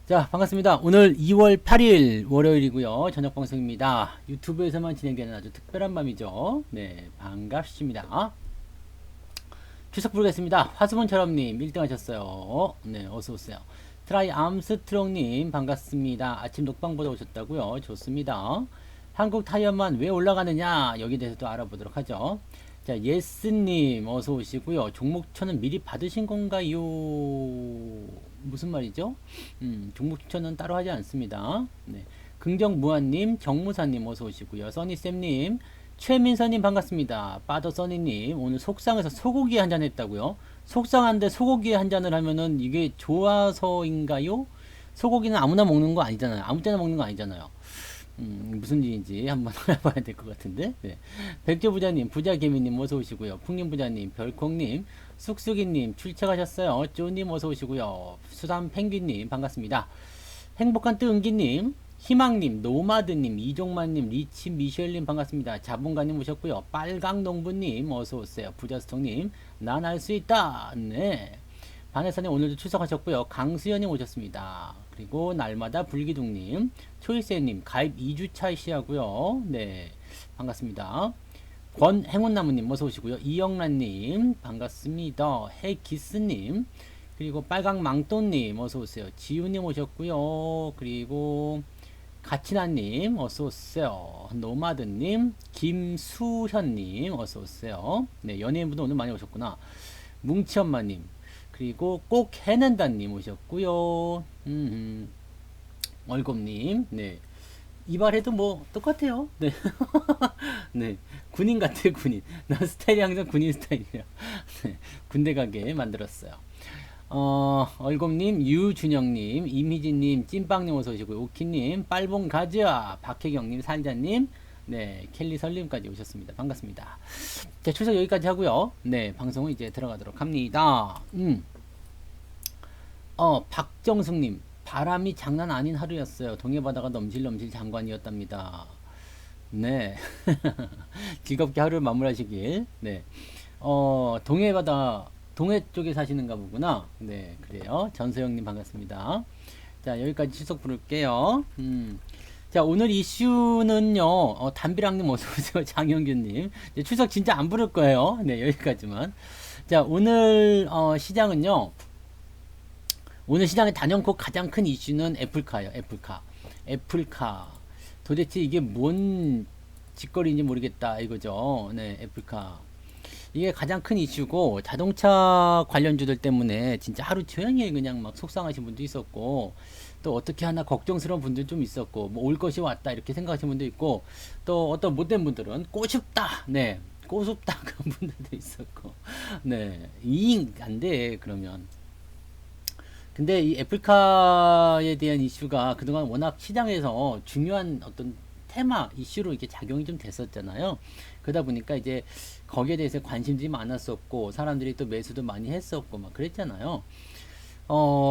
자, 반갑습니다. 오늘 2월 8일 월요일이고요. 저녁 방송입니다. 유튜브에서만 진행되는 아주 특별한 밤이죠. 네, 반갑습니다. 출석 부르겠습니다. 화수분처럼님 1등 하셨어요. 네, 어서오세요. 트라이 암스트롱님 반갑습니다. 아침 녹방 보다 오셨다고요. 좋습니다. 한국 타이어만 왜 올라가느냐 여기에 대해서도 알아보도록 하죠. 자, 예스님 어서 오시고요. 종목 추천은 미리 받으신 건가요? 무슨 말이죠? 종목 추천은 따로 하지 않습니다. 네. 긍정무한님, 정무사님 어서 오시고요. 써니쌤님, 최민서님 반갑습니다. 빠더써니님 오늘 속상해서 소고기 한잔 했다고요? 속상한데 소고기 한 잔을 하면은 이게 좋아서인가요? 소고기는 아무나 먹는 거 아니잖아요. 아무 때나 먹는 거 아니잖아요. 무슨 일인지 한번 알아봐야 될 것 같은데. 네. 백조부자님, 부자개미님 어서 오시고요. 풍림부자님, 별콩님, 쑥쑥이님 출첵하셨어요. 쪼님 어서 오시고요. 수담펭귄님 반갑습니다. 행복한 뜨은기님, 희망님, 노마드님, 이종만님, 리치 미셸님 반갑습니다. 자본가님 오셨고요. 빨강농부님 어서 오세요. 부자스통님, 난 알 수 있다. 네. 반해선님 오늘도 출석하셨고요. 강수연님 오셨습니다. 그리고 날마다 불기둥님, 초이세님 가입 2주차 시하고요. 네, 반갑습니다. 권행운나무님 어서 오시고요. 이영란님 반갑습니다. 해기스님, 그리고 빨강망토님 어서 오세요. 지우님 오셨고요. 그리고 가치나님 어서 오세요. 노마드님, 김수현님 어서 오세요. 네, 연예인분들 오늘 많이 오셨구나. 뭉치엄마님, 그리고 꼭 해낸다님 오셨고요. 월급님, 네. 이발해도 뭐 똑같아요. 네. 네. 군인 같아요, 군인. 나 스타일이 항상 군인 스타일이야. 네. 군대 가게 만들었어요. 얼곰님, 유준영님, 임희진님, 찐빵님 어서 오시고요. 오키님, 빨봉 가즈아, 박혜경님, 살자님, 네, 켈리 설림까지 오셨습니다. 반갑습니다. 자, 출석 여기까지 하고요. 네, 방송은 이제 들어가도록 합니다. 박정숙님, 바람이 장난 아닌 하루였어요. 동해바다가 넘실넘실 장관이었답니다. 네. 즐겁게 하루를 마무리하시길. 네. 동해바다, 동해 쪽에 사시는가 보구나. 네, 그래요. 전소영님 반갑습니다. 자, 여기까지 출석 부를게요. 자, 오늘 이슈는요, 담비랑님 어서오세요. 장영균님. 출석 진짜 안 부를 거예요. 네, 여기까지만. 자, 오늘, 시장은요, 오늘 시장의 단연코 가장 큰 이슈는 애플카예요. 애플카. 애플카. 도대체 이게 뭔 짓거리인지 모르겠다 이거죠. 네, 애플카. 이게 가장 큰 이슈고, 자동차 관련주들 때문에 진짜 하루 종일 그냥 막 속상하신 분도 있었고, 또 어떻게 하나 걱정스러운 분들 좀 있었고, 뭐 올 것이 왔다 이렇게 생각하시는 분도 있고, 또 어떤 못된 분들은 꼬숩다, 네, 꼬숩다 그런 분들도 있었고, 네, 이잉 안 돼, 그러면. 근데 이 애플카에 대한 이슈가 그동안 워낙 시장에서 중요한 어떤 테마 이슈로 이렇게 작용이 좀 됐었잖아요. 그러다 보니까 이제 거기에 대해서 관심들이 많았었고, 사람들이 또 매수도 많이 했었고 막 그랬잖아요.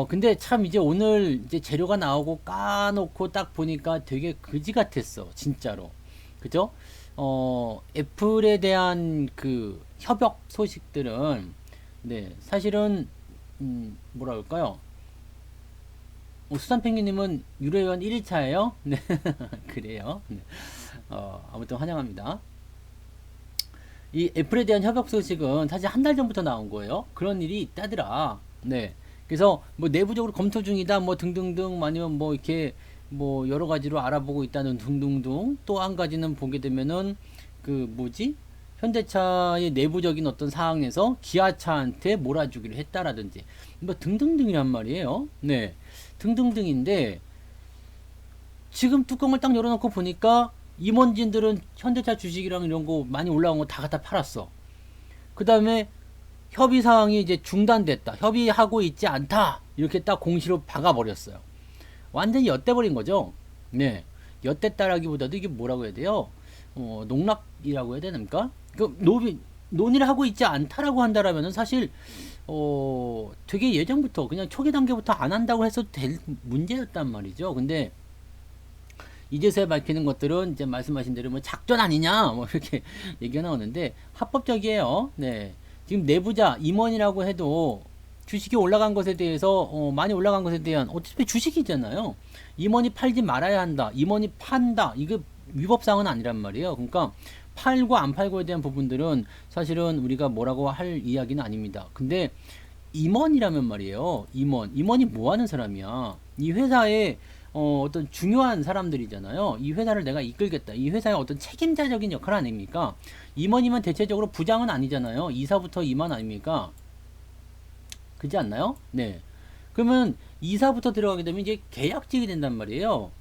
근데 참 이제 오늘 이제 재료가 나오고 까놓고 딱 보니까 되게 그지 같았어, 진짜로. 그죠? 애플에 대한 그 협약 소식들은, 네, 사실은, 뭐라 그럴까요? 수산펭귄님은 유료회원 1일차예요? 네, 그래요. 네. 아무튼 환영합니다. 이 애플에 대한 협약 소식은 사실 한 달 전부터 나온 거예요. 그런 일이 있다더라. 네. 그래서 뭐 내부적으로 검토 중이다, 뭐 등등등, 아니면 뭐 이렇게 뭐 여러 가지로 알아보고 있다는 등등등. 또 한 가지는 보게 되면은 그 뭐지? 현대차의 내부적인 어떤 사항에서 기아차한테 몰아주기로 했다라든지 뭐 등등등이란 말이에요. 네. 등등등인데 지금 뚜껑을 딱 열어놓고 보니까 임원진들은 현대차 주식이랑 이런 거 많이 올라온 거 다 갖다 팔았어. 그 다음에 협의 사항이 이제 중단됐다, 협의하고 있지 않다, 이렇게 딱 공시로 박아버렸어요. 완전히 엿대버린 거죠. 네, 엿됐다라기보다도 이게 뭐라고 해야 돼요? 농락이라고 해야 됩니까? 그 논의를 하고 있지 않다라고 한다라면은 사실 되게 예전부터 그냥 초기 단계부터 안 한다고 해서 될 문제였단 말이죠. 근데 이제서야 밝히는 것들은 이제 말씀하신 대로 뭐 작전 아니냐 뭐 이렇게 얘기가 나오는데 합법적이에요. 네. 지금 내부자 임원이라고 해도 주식이 올라간 것에 대해서 많이 올라간 것에 대한 어차피 주식이잖아요. 임원이 팔지 말아야 한다. 임원이 판다. 이게 위법사항은 아니란 말이에요. 그러니까 팔고 안 팔고에 대한 부분들은 사실은 우리가 뭐라고 할 이야기는 아닙니다. 근데 임원이라면 말이에요. 임원이 뭐 하는 사람이야? 이 회사의 어떤 중요한 사람들이잖아요. 이 회사를 내가 이끌겠다. 이 회사의 어떤 책임자적인 역할 아닙니까? 임원이면 대체적으로 부장은 아니잖아요. 이사부터 임원 아닙니까? 그렇지 않나요? 네. 그러면 이사부터 들어가게 되면 이제 계약직이 된단 말이에요.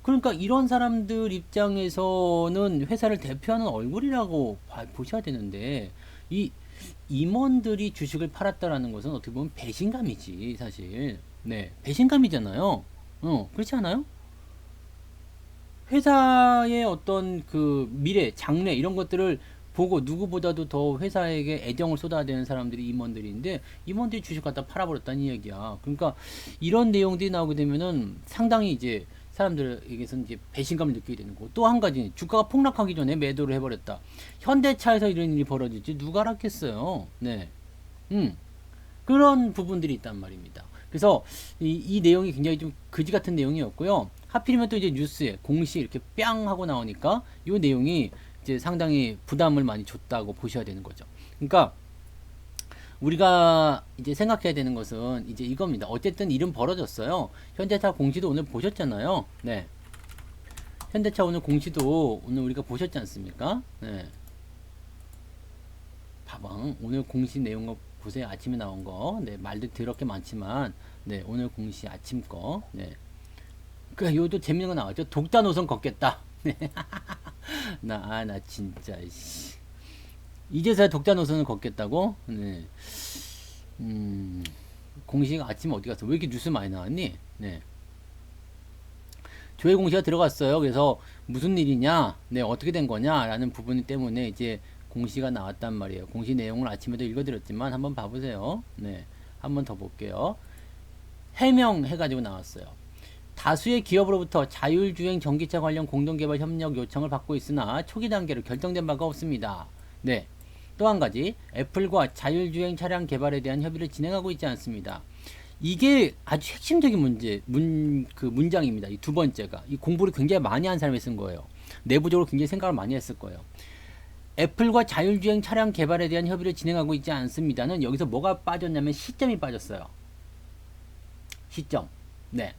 그러니까 이런 사람들 입장에서는 회사를 대표하는 얼굴이라고 보셔야 되는데, 이 임원들이 주식을 팔았다라는 것은 어떻게 보면 배신감이지, 사실. 네, 배신감이잖아요. 그렇지 않아요? 회사의 어떤 그 미래, 장래 이런 것들을 보고 누구보다도 더 회사에게 애정을 쏟아야 되는 사람들이 임원들인데 임원들이 주식 갖다 팔아버렸다는 이야기야. 그러니까 이런 내용들이 나오게 되면은 상당히 이제 사람들에게서는 이제 배신감을 느끼게 되는 거고 또 한 가지 주가가 폭락하기 전에 매도를 해버렸다. 현대차에서 이런 일이 벌어질지 누가 알았겠어요. 네, 그런 부분들이 있단 말입니다. 그래서 이 내용이 굉장히 좀 거지 같은 내용이었고요. 하필이면 또 이제 뉴스에 공시 이렇게 뺨 하고 나오니까 이 내용이 이제 상당히 부담을 많이 줬다고 보셔야 되는 거죠. 그러니까 우리가 이제 생각해야 되는 것은 이제 이겁니다. 어쨌든 일은 벌어졌어요. 현대차 공시도 오늘 보셨잖아요. 네. 현대차 오늘 공시도 오늘 우리가 보셨지 않습니까? 네. 봐봐. 오늘 공시 내용 보세요. 아침에 나온 거. 네. 말도 더럽게 많지만, 네. 오늘 공시 아침 거. 네. 요도 재밌는 거 나왔죠. 독자 노선 걷겠다. 네. 나 진짜, 씨. 이제서야 독자 노선을 걷겠다고? 네. 공시가 아침에 어디 갔어? 왜 이렇게 뉴스 많이 나왔니? 네. 조회 공시가 들어갔어요. 그래서 무슨 일이냐? 네, 어떻게 된 거냐? 라는 부분 때문에 이제 공시가 나왔단 말이에요. 공시 내용을 아침에도 읽어드렸지만 한번 봐보세요. 네. 한번 더 볼게요. 해명해가지고 나왔어요. 다수의 기업으로부터 자율주행 전기차 관련 공동개발 협력 요청을 받고 있으나 초기 단계로 결정된 바가 없습니다. 네. 또 한 가지, 애플과 자율주행 차량 개발에 대한 협의를 진행하고 있지 않습니다. 이게 아주 핵심적인 문장입니다. 이 두 번째가. 이 공부를 굉장히 많이 한 사람이 쓴 거예요. 내부적으로 굉장히 생각을 많이 했을 거예요. 애플과 자율주행 차량 개발에 대한 협의를 진행하고 있지 않습니다는 여기서 뭐가 빠졌냐면 시점이 빠졌어요. 시점. 네.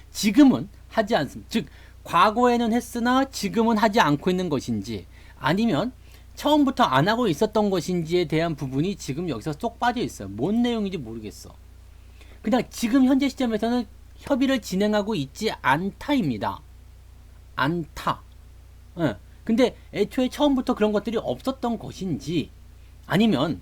지금은 하지 않습니다. 즉 과거에는 했으나 지금은 하지 않고 있는 것인지 아니면 처음부터 안 하고 있었던 것인지에 대한 부분이 지금 여기서 쏙 빠져 있어요. 뭔 내용인지 모르겠어. 그냥 지금 현재 시점에서는 협의를 진행하고 있지 않다입니다. 않다. 근데 애초에 처음부터 그런 것들이 없었던 것인지 아니면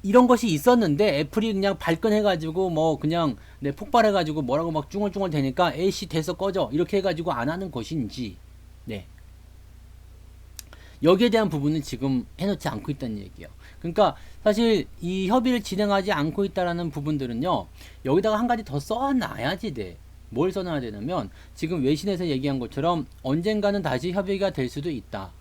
이런 것이 있었는데 애플이 그냥 발끈해가지고 뭐 그냥 네, 폭발해가지고 뭐라고 막 쭝얼쭝얼 되니까 에이씨 돼서 꺼져 이렇게 해가지고 안 하는 것인지 네 여기에 대한 부분은 지금 해놓지 않고 있다는 얘기예요. 그러니까 사실 이 협의를 진행하지 않고 있다라는 부분들은요 여기다가 한 가지 더 써놔야지 돼. 뭘 써놔야 되냐면 지금 외신에서 얘기한 것처럼 언젠가는 다시 협의가 될 수도 있다.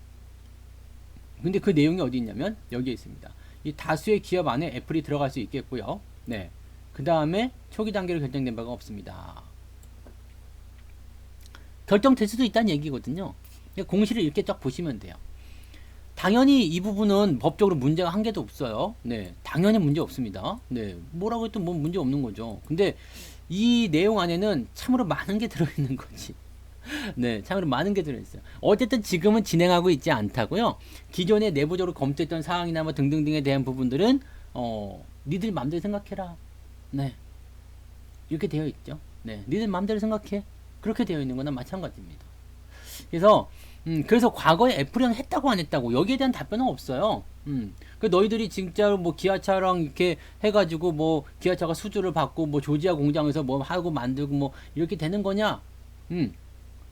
근데 그 내용이 어디 있냐면 여기에 있습니다. 이 다수의 기업 안에 애플이 들어갈 수 있겠고요. 네. 그 다음에 초기 단계로 결정된 바가 없습니다. 결정될 수도 있다는 얘기거든요. 공시를 이렇게 쫙 보시면 돼요. 당연히 이 부분은 법적으로 문제가 한 개도 없어요. 네. 당연히 문제 없습니다. 네. 뭐라고 해도 뭐 문제 없는 거죠. 근데 이 내용 안에는 참으로 많은 게 들어있는 거지. 네, 참으로 많은 게 들어있어요. 어쨌든 지금은 진행하고 있지 않다고요. 기존에 내부적으로 검토했던 사항이나 뭐 등등등에 대한 부분들은 니들 맘대로 생각해라. 네, 이렇게 되어 있죠. 네, 니들 맘대로 생각해. 그렇게 되어 있는 거나 마찬가지입니다. 그래서 과거에 애플이랑 했다고 안 했다고 여기에 대한 답변은 없어요. 그 너희들이 진짜로 뭐 기아차랑 이렇게 해가지고 뭐 기아차가 수주를 받고 뭐 조지아 공장에서 뭐 하고 만들고 뭐 이렇게 되는 거냐?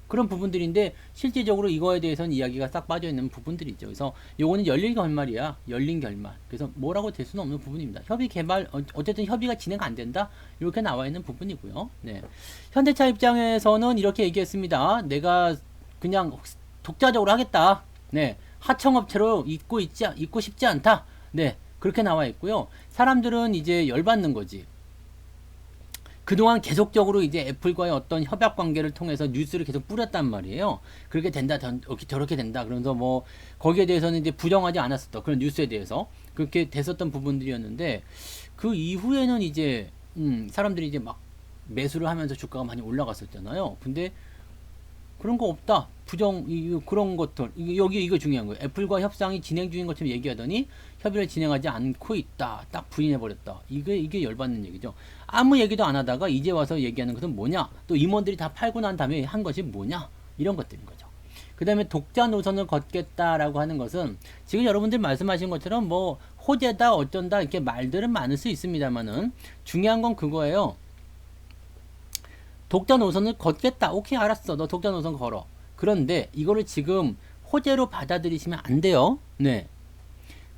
그런 부분들인데 실질적으로 이거에 대해서는 이야기가 싹 빠져있는 부분들이죠. 그래서 요거는 열린 결말이야. 열린 결말. 그래서 뭐라고 될 수는 없는 부분입니다. 협의 개발 어쨌든 협의가 진행 안 된다. 이렇게 나와 있는 부분이고요. 네. 현대차 입장에서는 이렇게 얘기했습니다. 내가 그냥 독자적으로 하겠다. 네. 하청업체로 있고 싶지 않다. 네. 그렇게 나와 있고요. 사람들은 이제 열받는 거지. 그동안 계속적으로 이제 애플과의 어떤 협약 관계를 통해서 뉴스를 계속 뿌렸단 말이에요. 그렇게 된다, 저렇게 된다. 그러면서 뭐, 거기에 대해서는 이제 부정하지 않았었던 그런 뉴스에 대해서 그렇게 됐었던 부분들이었는데, 그 이후에는 이제, 사람들이 이제 막 매수를 하면서 주가가 많이 올라갔었잖아요. 근데 그런 거 없다. 그런 것들. 여기 이거 중요한 거예요. 애플과 협상이 진행 중인 것처럼 얘기하더니 협의를 진행하지 않고 있다. 딱 부인해버렸다. 이게 열받는 얘기죠. 아무 얘기도 안 하다가 이제 와서 얘기하는 것은 뭐냐? 또 임원들이 다 팔고 난 다음에 한 것이 뭐냐? 이런 것들인 거죠. 그 다음에 독자 노선을 걷겠다라고 하는 것은 지금 여러분들 말씀하신 것처럼 뭐 호재다 어쩐다 이렇게 말들은 많을 수 있습니다만은 중요한 건 그거예요. 독자 노선을 걷겠다. 오케이, 알았어. 너 독자 노선 걸어. 그런데 이거를 지금 호재로 받아들이시면 안 돼요. 네.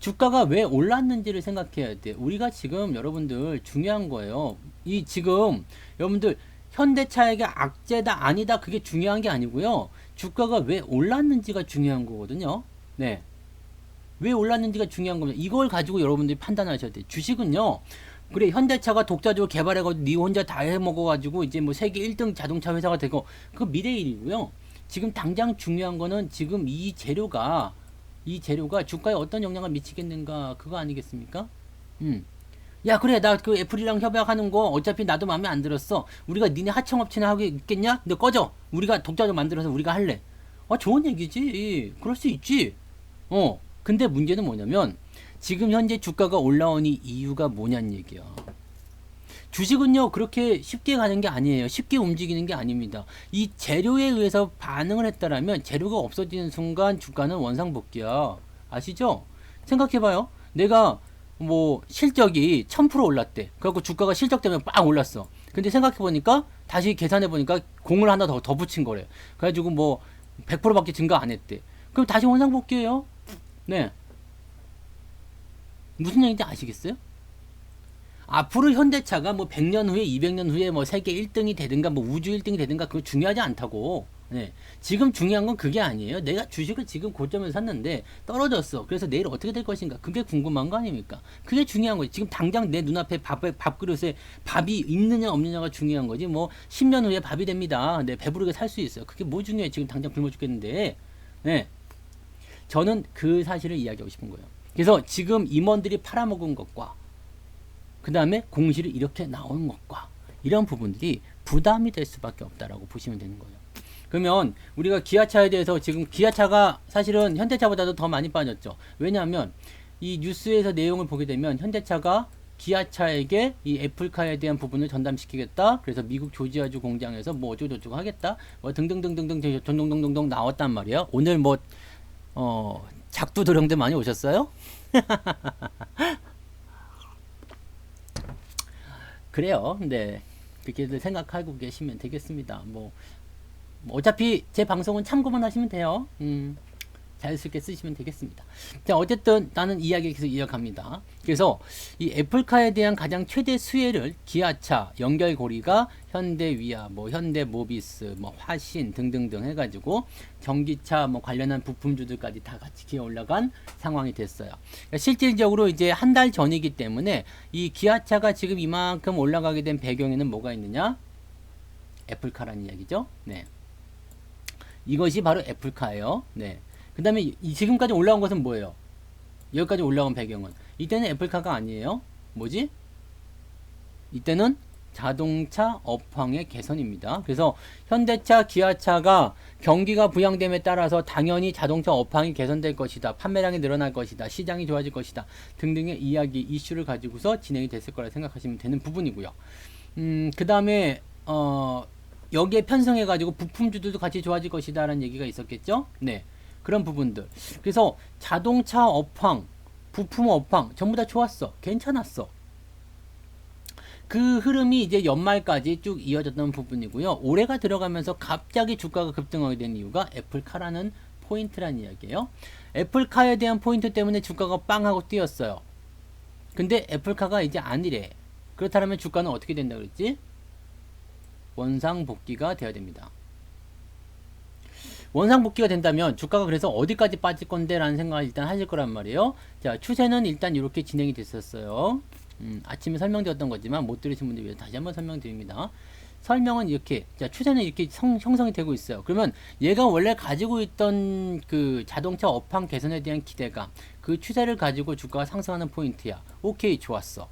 주가가 왜 올랐는지를 생각해야 돼. 우리가 지금 여러분들 중요한 거예요. 이 지금 여러분들 현대차에게 악재다 아니다 그게 중요한 게 아니고요. 주가가 왜 올랐는지가 중요한 거거든요. 네. 왜 올랐는지가 중요한 겁니다. 이걸 가지고 여러분들이 판단하셔야 돼요. 주식은요. 그래 현대차가 독자적으로 개발해가지고 니 혼자 다 해먹어가지고 이제 뭐 세계 1등 자동차 회사가 되고 그 미래 일이고요. 지금 당장 중요한 거는 지금 이 재료가 주가에 어떤 영향을 미치겠는가 그거 아니겠습니까? 야 그래 나 그 애플이랑 협약하는 거 어차피 나도 마음에 안 들었어. 우리가 니네 하청업체나 하고 있겠냐? 너 꺼져. 우리가 독자적 만들어서 우리가 할래. 좋은 얘기지. 그럴 수 있지. 근데 문제는 뭐냐면 지금 현재 주가가 올라오니 이유가 뭐냐는 얘기야. 주식은요 그렇게 쉽게 가는 게 아니에요. 쉽게 움직이는 게 아닙니다. 이 재료에 의해서 반응을 했다라면 재료가 없어지는 순간 주가는 원상복귀야. 아시죠? 생각해봐요. 내가 뭐 실적이 1000% 올랐대. 그래갖고 주가가 실적 때문에 빵 올랐어. 근데 생각해보니까 다시 계산해보니까 공을 하나 더 붙인 거래. 그래가지고 뭐 100%밖에 증가 안 했대. 그럼 다시 원상복귀예요. 네. 무슨 얘기인지 아시겠어요? 앞으로 현대차가 뭐 100년 후에 200년 후에 뭐 세계 1등이 되든가 뭐 우주 1등이 되든가 그거 중요하지 않다고. 네. 지금 중요한 건 그게 아니에요. 내가 주식을 지금 고점에서 샀는데 떨어졌어. 그래서 내일 어떻게 될 것인가. 그게 궁금한 거 아닙니까? 그게 중요한 거지. 지금 당장 내 눈앞에 밥그릇에 밥이 있느냐 없느냐가 중요한 거지. 뭐 10년 후에 밥이 됩니다. 내 배부르게 살 수 있어요. 그게 뭐 중요해. 지금 당장 굶어 죽겠는데. 네. 저는 그 사실을 이야기하고 싶은 거예요. 그래서 지금 임원들이 팔아먹은 것과 그 다음에 공실이 이렇게 나오는 것과 이런 부분들이 부담이 될 수밖에 없다라고 보시면 되는 거예요. 그러면 우리가 기아차에 대해서 지금 기아차가 사실은 현대차보다도 더 많이 빠졌죠. 왜냐하면 이 뉴스에서 내용을 보게 되면 현대차가 기아차에게 이 애플카에 대한 부분을 전담시키겠다. 그래서 미국 조지아주 공장에서 뭐 어쩌고저쩌고 하겠다. 뭐 등등등등등 전동동동동 나왔단 말이에요. 오늘 뭐 작두도령들 많이 오셨어요? 그래요. 네. 그렇게 생각하고 계시면 되겠습니다. 뭐 어차피 제 방송은 참고만 하시면 돼요. 자연스럽게 쓰시면 되겠습니다. 자, 어쨌든 나는 이야기 계속 이어갑니다. 그래서 이 애플카에 대한 가장 최대 수혜를 기아차, 연결고리가 현대위아, 뭐 현대모비스, 뭐 화신 등등등 해가지고 전기차 뭐 관련한 부품주들까지 다 같이 기어 올라간 상황이 됐어요. 그러니까 실질적으로 이제 한 달 전이기 때문에 이 기아차가 지금 이만큼 올라가게 된 배경에는 뭐가 있느냐? 애플카라는 이야기죠. 네. 이것이 바로 애플카예요. 네. 그 다음에 지금까지 올라온 것은 뭐예요? 여기까지 올라온 배경은 이때는 애플카가 아니에요. 뭐지? 이때는 자동차 업황의 개선입니다. 그래서 현대차, 기아차가 경기가 부양됨에 따라서 당연히 자동차 업황이 개선될 것이다. 판매량이 늘어날 것이다. 시장이 좋아질 것이다. 등등의 이야기, 이슈를 가지고서 진행이 됐을 거라 생각하시면 되는 부분이고요. 그 다음에 여기에 편성해가지고 부품주들도 같이 좋아질 것이다 라는 얘기가 있었겠죠. 네. 그런 부분들. 그래서 자동차 업황, 부품 업황 전부 다 좋았어. 괜찮았어. 그 흐름이 이제 연말까지 쭉 이어졌던 부분이고요. 올해가 들어가면서 갑자기 주가가 급등하게 된 이유가 애플카라는 포인트란 이야기예요. 애플카에 대한 포인트 때문에 주가가 빵 하고 뛰었어요. 근데 애플카가 이제 아니래. 그렇다면 주가는 어떻게 된다 그랬지? 원상 복귀가 돼야 됩니다. 원상복귀가 된다면 주가가 그래서 어디까지 빠질 건데 라는 생각을 일단 하실 거란 말이에요. 자, 추세는 일단 이렇게 진행이 됐었어요. 아침에 설명드렸던 거지만 못 들으신 분들 위해서 다시 한번 설명드립니다. 설명은 이렇게, 자, 추세는 이렇게 형성이 되고 있어요. 그러면 얘가 원래 가지고 있던 그 자동차 업황 개선에 대한 기대감, 그 추세를 가지고 주가가 상승하는 포인트야. 오케이, 좋았어.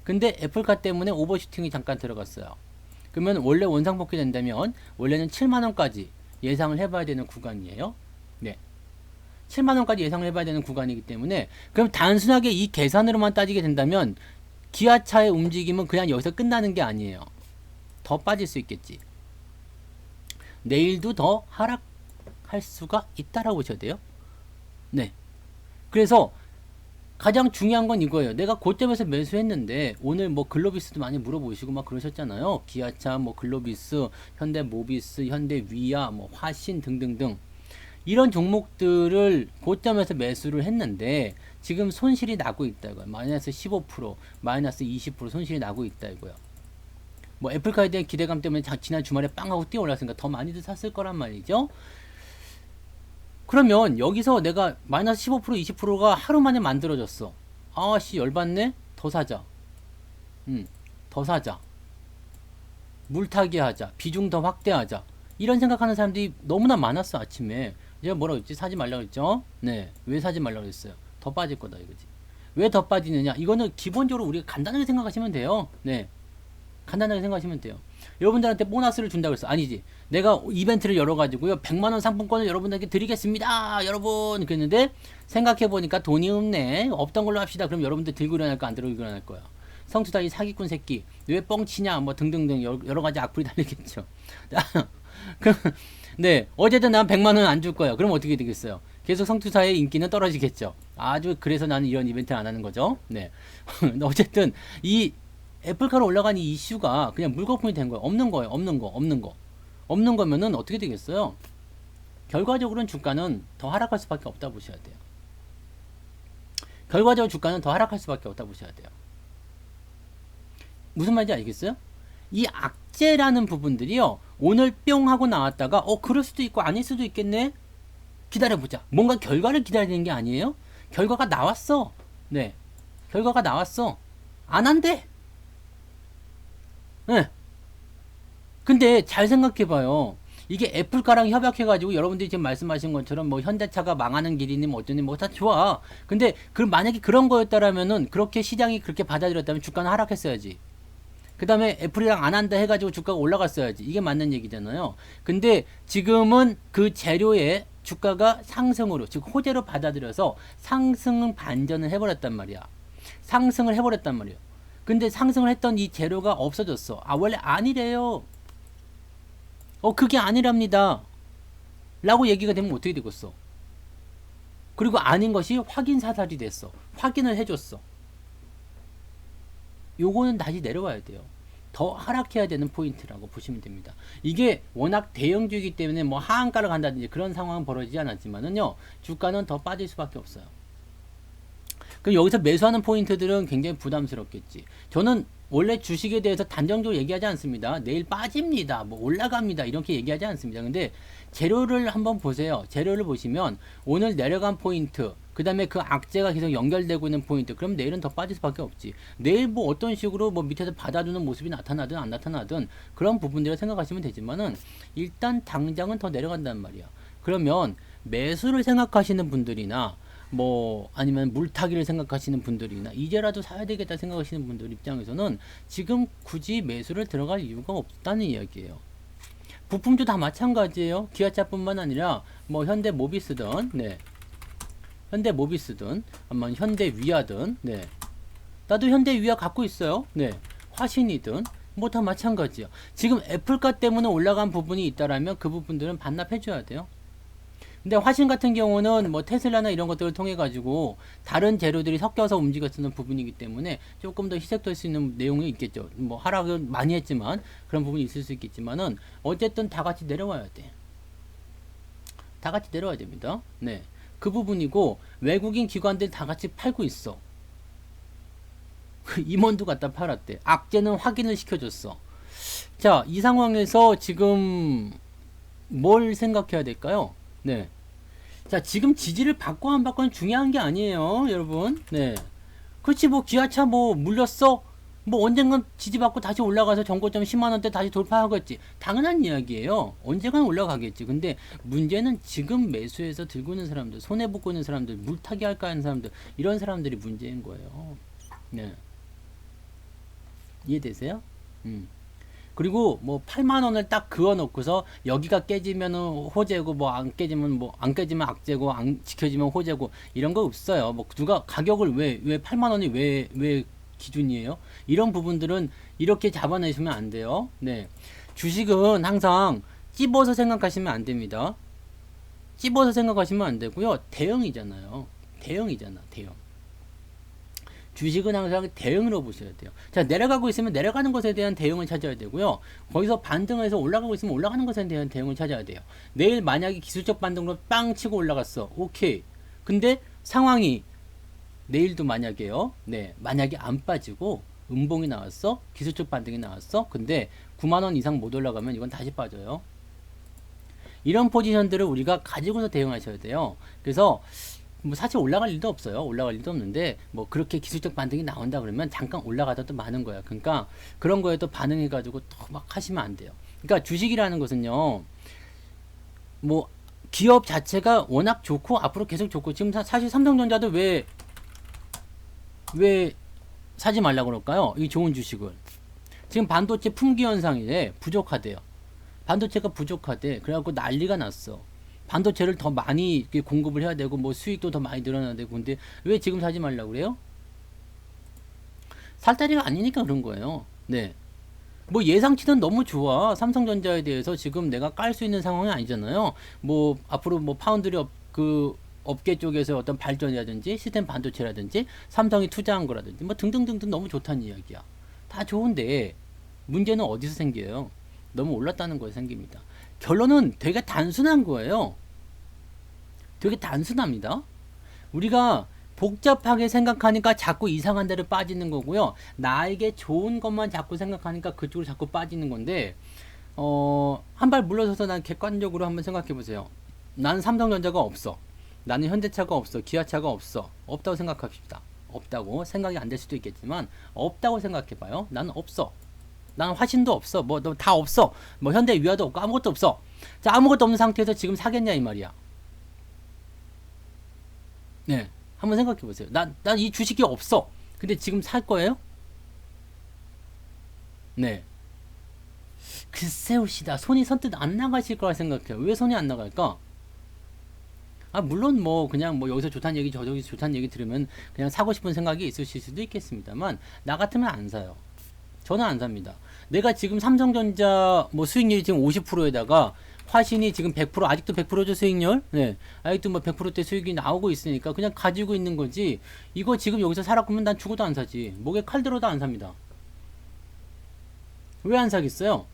근데 애플카 때문에 오버슈팅이 잠깐 들어갔어요. 그러면 원래 원상복귀 된다면 원래는 7만원까지 예상을 해봐야 되는 구간이에요. 네. 7만원까지 예상을 해봐야 되는 구간이기 때문에, 그럼 단순하게 이 계산으로만 따지게 된다면 기아차의 움직임은 그냥 여기서 끝나는 게 아니에요. 더 빠질 수 있겠지. 내일도 더 하락할 수가 있다라고 보셔야 돼요. 네. 그래서 가장 중요한 건 이거예요. 내가 고점에서 매수했는데 오늘 뭐 글로비스도 많이 물어보시고 막 그러셨잖아요. 기아차, 뭐 글로비스, 현대모비스, 현대위아, 뭐 화신 등등등 이런 종목들을 고점에서 매수를 했는데 지금 손실이 나고 있다 이거예요. 마이너스 15%, 마이너스 20% 손실이 나고 있다 이거예요. 뭐 애플카에 대한 기대감 때문에 지난 주말에 빵 하고 뛰어 올랐으니까 더 많이들 샀을 거란 말이죠. 그러면 여기서 내가 마이너스 15% 20%가 하루 만에 만들어졌어. 아씨 열받네. 더 사자. 더 사자. 물타기 하자. 비중 더 확대하자. 이런 생각하는 사람들이 너무나 많았어. 아침에 제가 뭐라고 했지? 사지 말라고 했죠. 네. 왜 사지 말라고 했어요? 더 빠질 거다 이거지. 왜 더 빠지느냐? 이거는 기본적으로 우리가 간단하게 생각하시면 돼요. 네. 간단하게 생각하시면 돼요. 여러분들한테 보너스를 준다고 했어. 아니지. 내가 이벤트를 열어가지고요. 100만원 상품권을 여러분들에게 드리겠습니다. 여러분. 그랬는데, 생각해보니까 돈이 없네. 없던 걸로 합시다. 그럼 여러분들 들고 일어날까? 안 들고 일어날 거야. 성투다 이 사기꾼 새끼. 왜 뻥치냐? 뭐 등등등 여러가지 악플이 달리겠죠. 네. 어쨌든 난 100만원 안 줄 거야. 그럼 어떻게 되겠어요? 계속 성투사의 인기는 떨어지겠죠. 아주 그래서 나는 이런 이벤트를 안 하는 거죠. 네. 어쨌든 이 애플카로 올라간 이 이슈가 그냥 물거품이 된 거예요. 없는 거예요. 없는 거면은 어떻게 되겠어요? 결과적으로는 주가는 더 하락할 수밖에 없다 보셔야 돼요. 결과적으로 주가는 더 하락할 수밖에 없다 보셔야 돼요. 무슨 말인지 알겠어요? 이 악재라는 부분들이요. 오늘 뿅 하고 나왔다가 그럴 수도 있고 아닐 수도 있겠네. 기다려보자. 뭔가 결과를 기다리는 게 아니에요. 결과가 나왔어. 네. 결과가 나왔어. 안 한대. 네. 근데 잘 생각해봐요. 이게 애플카랑 협약해가지고 여러분들이 지금 말씀하신 것처럼 뭐 현대차가 망하는 길이니 뭐 어쩌니 뭐 다 좋아. 근데 만약에 그런 거였다라면은 그렇게 시장이 그렇게 받아들였다면 주가는 하락했어야지. 그 다음에 애플이랑 안 한다 해가지고 주가가 올라갔어야지. 이게 맞는 얘기잖아요. 근데 지금은 그 재료의 주가가 상승으로, 즉 호재로 받아들여서 상승 반전을 해버렸단 말이야. 상승을 해버렸단 말이야. 근데 상승을 했던 이 재료가 없어졌어. 원래 아니래요. 그게 아니랍니다. 라고 얘기가 되면 어떻게 되겠어? 그리고 아닌 것이 확인 사살이 됐어. 확인을 해줬어. 요거는 다시 내려와야 돼요. 더 하락해야 되는 포인트라고 보시면 됩니다. 이게 워낙 대형주이기 때문에 뭐 하한가를 간다든지 그런 상황은 벌어지지 않았지만은요, 주가는 더 빠질 수밖에 없어요. 그럼 여기서 매수하는 포인트들은 굉장히 부담스럽겠지. 저는 원래 주식에 대해서 단정적으로 얘기하지 않습니다. 내일 빠집니다. 뭐 올라갑니다. 이렇게 얘기하지 않습니다. 근데 재료를 한번 보세요. 재료를 보시면 오늘 내려간 포인트, 그 다음에 그 악재가 계속 연결되고 있는 포인트, 그럼 내일은 더 빠질 수밖에 없지. 내일 뭐 어떤 식으로 뭐 밑에서 받아주는 모습이 나타나든 안 나타나든 그런 부분들을 생각하시면 되지만은 일단 당장은 더 내려간단 말이야. 그러면 매수를 생각하시는 분들이나 뭐 아니면 물타기를 생각하시는 분들이나 이제라도 사야 되겠다 생각하시는 분들 입장에서는 지금 굳이 매수를 들어갈 이유가 없다는 이야기예요. 부품도 다 마찬가지예요. 기아차뿐만 아니라 뭐 현대모비스든, 네, 현대모비스든, 아마 현대위아든, 네, 나도 현대위아 갖고 있어요. 네, 화신이든 뭐 다 마찬가지야. 지금 애플카 때문에 올라간 부분이 있다라면 그 부분들은 반납해줘야 돼요. 근데 화신 같은 경우는 뭐 테슬라나 이런 것들을 통해 가지고 다른 재료들이 섞여서 움직여쓰는 부분이기 때문에 조금 더 희석될 수 있는 내용이 있겠죠. 뭐 하락은 많이 했지만 그런 부분이 있을 수 있겠지만은 어쨌든 다 같이 내려와야 돼. 다 같이 내려와야 됩니다. 네, 그 부분이고 외국인 기관들 다 같이 팔고 있어. 임원도 갖다 팔았대. 악재는 확인을 시켜줬어. 자, 이 상황에서 지금 뭘 생각해야 될까요? 네. 자, 지금 지지를 받고 안 받고는 중요한 게 아니에요, 여러분. 네. 그렇지, 뭐, 기아차 뭐, 물렸어? 뭐, 언젠간 지지받고 다시 올라가서 정고점 10만원대 다시 돌파하겠지. 당연한 이야기예요. 언젠간 올라가겠지. 근데 문제는 지금 매수해서 들고 있는 사람들, 손해보고 있는 사람들, 물타기 할까 하는 사람들, 이런 사람들이 문제인 거예요. 네. 이해되세요? 그리고 뭐 8만 원을 딱 그어 놓고서 여기가 깨지면은 호재고 뭐 안 깨지면 뭐 안 깨지면 악재고 안 지켜지면 호재고 이런 거 없어요. 뭐 누가 가격을 왜 8만 원이 왜 기준이에요? 이런 부분들은 이렇게 잡아내시면 안 돼요. 네. 주식은 항상 찝어서 생각하시면 안 됩니다. 찝어서 생각하시면 안 되고요. 대형이잖아요. 대형이잖아. 대형. 주식은 항상 대응으로 보셔야 돼요. 자, 내려가고 있으면 내려가는 것에 대한 대응을 찾아야 되고요. 거기서 반등해서 올라가고 있으면 올라가는 것에 대한 대응을 찾아야 돼요. 내일 만약에 기술적 반등으로 빵 치고 올라갔어. 오케이. 근데 상황이 내일도 만약에요. 네, 만약에 안 빠지고 음봉이 나왔어. 기술적 반등이 나왔어. 근데 9만 원 이상 못 올라가면 이건 다시 빠져요. 이런 포지션들을 우리가 가지고서 대응하셔야 돼요. 그래서 뭐 사실 올라갈 일도 없어요. 올라갈 일도 없는데 뭐 그렇게 기술적 반등이 나온다 그러면 잠깐 올라가다 또 많은 거야. 그러니까 그런 거에 또 반응해 가지고 또 막 하시면 안 돼요. 그러니까 주식이라는 것은요. 뭐 기업 자체가 워낙 좋고 앞으로 계속 좋고 지금 사실 삼성전자도 왜 사지 말라고 그럴까요? 이 좋은 주식을. 지금 반도체 품귀 현상이래. 부족하대요. 반도체가 부족하대. 그래갖고 난리가 났어. 반도체를 더 많이 공급을 해야 되고 뭐 수익도 더 많이 늘어나야 되고 근데 왜 지금 사지 말라고 그래요? 살 자리가 아니니까 그런 거예요. 네. 뭐 예상치는 너무 좋아. 삼성전자에 대해서 지금 내가 깔 수 있는 상황이 아니잖아요. 뭐 앞으로 뭐 파운드리 그 업계 쪽에서 어떤 발전이라든지 시스템 반도체라든지 삼성이 투자한 거라든지 뭐 등등등등 너무 좋다는 이야기야. 다 좋은데 문제는 어디서 생겨요? 너무 올랐다는 거에 생깁니다. 결론은 되게 단순한 거예요. 되게 단순합니다. 우리가 복잡하게 생각하니까 자꾸 이상한 데로 빠지는 거고요. 나에게 좋은 것만 자꾸 생각하니까 그쪽으로 자꾸 빠지는 건데 한 발 물러서서 난 객관적으로 한번 생각해 보세요. 나는 삼성전자가 없어. 나는 현대차가 없어. 기아차가 없어. 없다고 생각합시다. 없다고 생각이 안 될 수도 있겠지만 없다고 생각해 봐요. 나는 없어. 난 화신도 없어. 뭐 너 다 없어. 뭐 현대 위아도 없고 아무것도 없어. 자, 아무것도 없는 상태에서 지금 사겠냐 이 말이야. 네. 한번 생각해 보세요. 난 이 주식이 없어. 근데 지금 살 거예요? 네. 글쎄요시다. 손이 선뜻 안 나가실 거라 생각해요. 왜 손이 안 나갈까? 아, 물론 뭐 그냥 뭐 여기서 좋다는 얘기 저기서 좋다는 얘기 들으면 그냥 사고 싶은 생각이 있으실 수도 있겠습니다만 나 같으면 안 사요. 저는 안 삽니다. 내가 지금 삼성전자 뭐 수익률이 지금 50%에다가 화신이 지금 100% 아직도 100%죠 수익률? 네. 아직도 뭐 100%대 수익이 나오고 있으니까 그냥 가지고 있는 거지. 이거 지금 여기서 사라고 하면 난 죽어도 안 사지. 목에 칼 들어도 안 삽니다. 왜 안 사겠어요?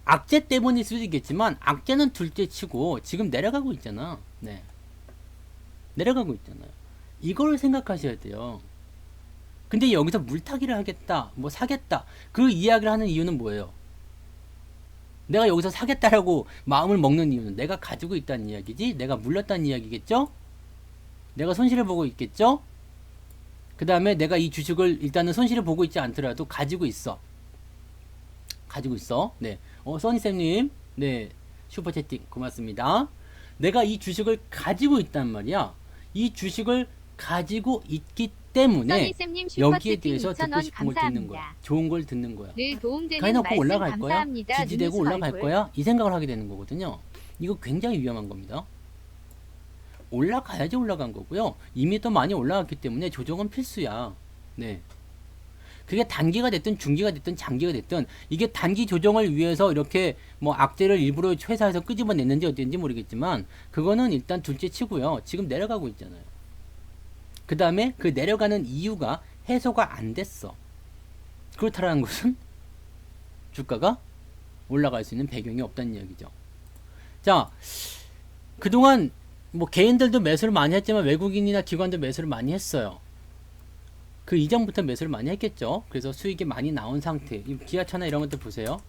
악재 때문일 수도 있겠지만 악재는 둘째 치고 지금 내려가고 있잖아. 네. 내려가고 있잖아요. 이걸 생각하셔야 돼요. 근데 여기서 물타기를 하겠다, 뭐 사겠다, 그 이야기를 하는 이유는 뭐예요? 내가 여기서 사겠다라고 마음을 먹는 이유는 내가 가지고 있다는 이야기지, 내가 물렸다는 이야기겠죠? 내가 손실을 보고 있겠죠? 그 다음에 내가 이 주식을 일단은 손실을 보고 있지 않더라도 가지고 있어. 가지고 있어. 네. 써니쌤님, 네. 슈퍼채팅 고맙습니다. 내가 이 주식을 가지고 있단 말이야. 이 주식을 가지고 있기 때문에 여기에 대해서 듣고 싶은 걸 듣는 거야. 좋은 걸 듣는 거야. 가해놓고 올라갈 거야? 지지되고 올라갈 거야? 이 생각을 하게 되는 거거든요. 이거 굉장히 위험한 겁니다. 올라가야지 올라간 거고요. 이미 또 많이 올라갔기 때문에 조정은 필수야. 네. 그게 단기가 됐든 중기가 됐든 장기가 됐든 이게 단기 조정을 위해서 이렇게 뭐 악재를 일부러 회사에서 끄집어냈는지 어땠는지 모르겠지만 그거는 일단 둘째 치고요. 지금 내려가고 있잖아요. 그 다음에 그 내려가는 이유가 해소가 안 됐어. 그렇다라는 것은 주가가 올라갈 수 있는 배경이 없다는 이야기죠. 자, 그동안 뭐 개인들도 매수를 많이 했지만 외국인이나 기관도 매수를 많이 했어요. 그 이전부터 매수를 많이 했겠죠. 그래서 수익이 많이 나온 상태. 이 기아차나 이런 것들 보세요.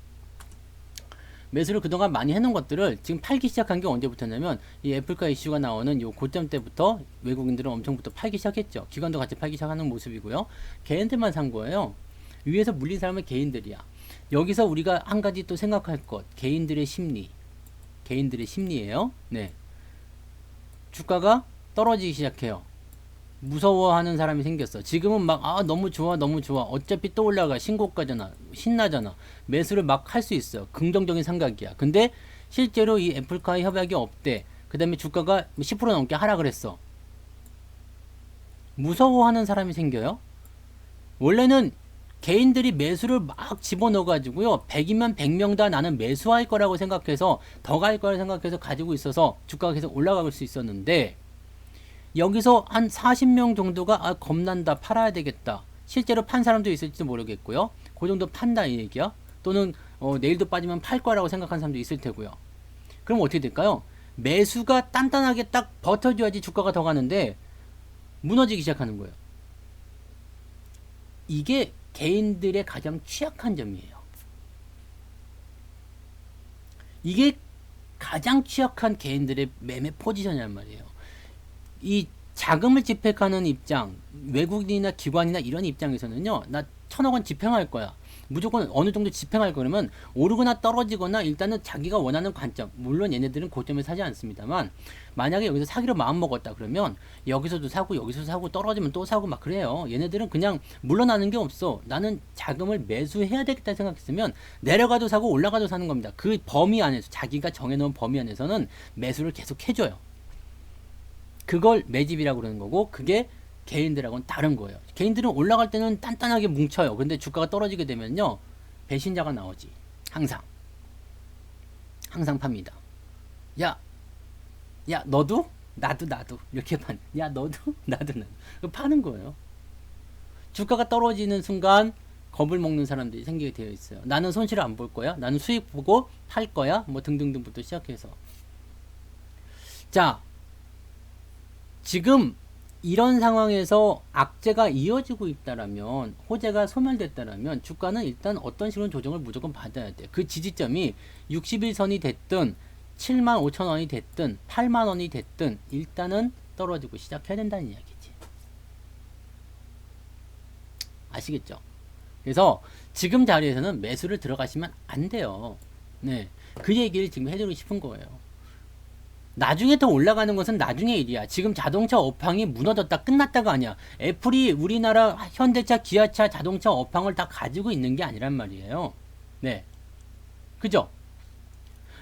매수를 그동안 많이 해놓은 것들을 지금 팔기 시작한 게 언제부터냐면 이 애플카 이슈가 나오는 요 고점 때부터 외국인들은 엄청부터 팔기 시작했죠. 기관도 같이 팔기 시작하는 모습이고요. 개인들만 산 거예요. 위에서 물린 사람은 개인들이야. 여기서 우리가 한 가지 또 생각할 것, 개인들의 심리. 개인들의 심리예요. 네. 주가가 떨어지기 시작해요. 무서워하는 사람이 생겼어. 지금은 막 너무 좋아 너무 좋아 어차피 또 올라가 신고가잖아 신나잖아 매수를 막 할 수 있어요. 긍정적인 생각이야. 근데 실제로 이 애플카의 협약이 없대. 그 다음에 주가가 10% 넘게 하락을 했어. 무서워하는 사람이 생겨요. 원래는 개인들이 매수를 막 집어넣어 가지고요 100이면 100명 다 나는 매수할 거라고 생각해서 더 갈 거라고 생각해서 가지고 있어서 주가가 계속 올라갈 수 있었는데, 여기서 한 40명 정도가 겁난다 팔아야 되겠다. 실제로 판 사람도 있을지도 모르겠고요. 그 정도 판다 이 얘기야. 또는 내일도 빠지면 팔 거라고 생각하는 사람도 있을 테고요. 그럼 어떻게 될까요? 매수가 단단하게 딱 버텨줘야지 주가가 더 가는데 무너지기 시작하는 거예요. 이게 개인들의 가장 취약한 점이에요. 이게 가장 취약한 개인들의 매매 포지션이란 말이에요. 이 자금을 집행하는 입장, 외국인이나 기관이나 이런 입장에서는요, 나 1000억 원 집행할 거야. 무조건 어느 정도 집행할 거라면 오르거나 떨어지거나 일단은 자기가 원하는 관점, 물론 얘네들은 고점에 사지 않습니다만, 만약에 여기서 사기로 마음 먹었다 그러면 여기서도 사고 여기서도 사고 떨어지면 또 사고 막 그래요. 얘네들은 그냥 물러나는 게 없어. 나는 자금을 매수해야 되겠다 생각했으면 내려가도 사고 올라가도 사는 겁니다. 그 범위 안에서, 자기가 정해놓은 범위 안에서는 매수를 계속 해줘요. 그걸 매집이라고 그러는 거고, 그게 개인들하고는 다른 거예요. 개인들은 올라갈 때는 단단하게 뭉쳐요. 근데 주가가 떨어지게 되면요, 배신자가 나오지. 항상 팝니다. 야 너도 나도 이렇게 야 너도 나도 파는 거예요. 주가가 떨어지는 순간 겁을 먹는 사람들이 생기게 되어 있어요. 나는 손실을 안 볼 거야. 나는 수익 보고 팔 거야. 뭐 등등등부터 시작해서. 자, 지금 이런 상황에서 악재가 이어지고 있다라면, 호재가 소멸됐다라면 주가는 일단 어떤 식으로 조정을 무조건 받아야 돼. 그 지지점이 61선이 됐든 75,000원이 됐든 8만원이 됐든 일단은 떨어지고 시작해야 된다는 이야기지. 아시겠죠? 그래서 지금 자리에서는 매수를 들어가시면 안 돼요. 네, 그 얘기를 지금 해드리고 싶은 거예요. 나중에 더 올라가는 것은 나중에 일이야. 지금 자동차 업황이 무너졌다 끝났다가 아니야. 애플이 우리나라 현대차, 기아차, 자동차 업황을 다 가지고 있는 게 아니란 말이에요. 네, 그죠?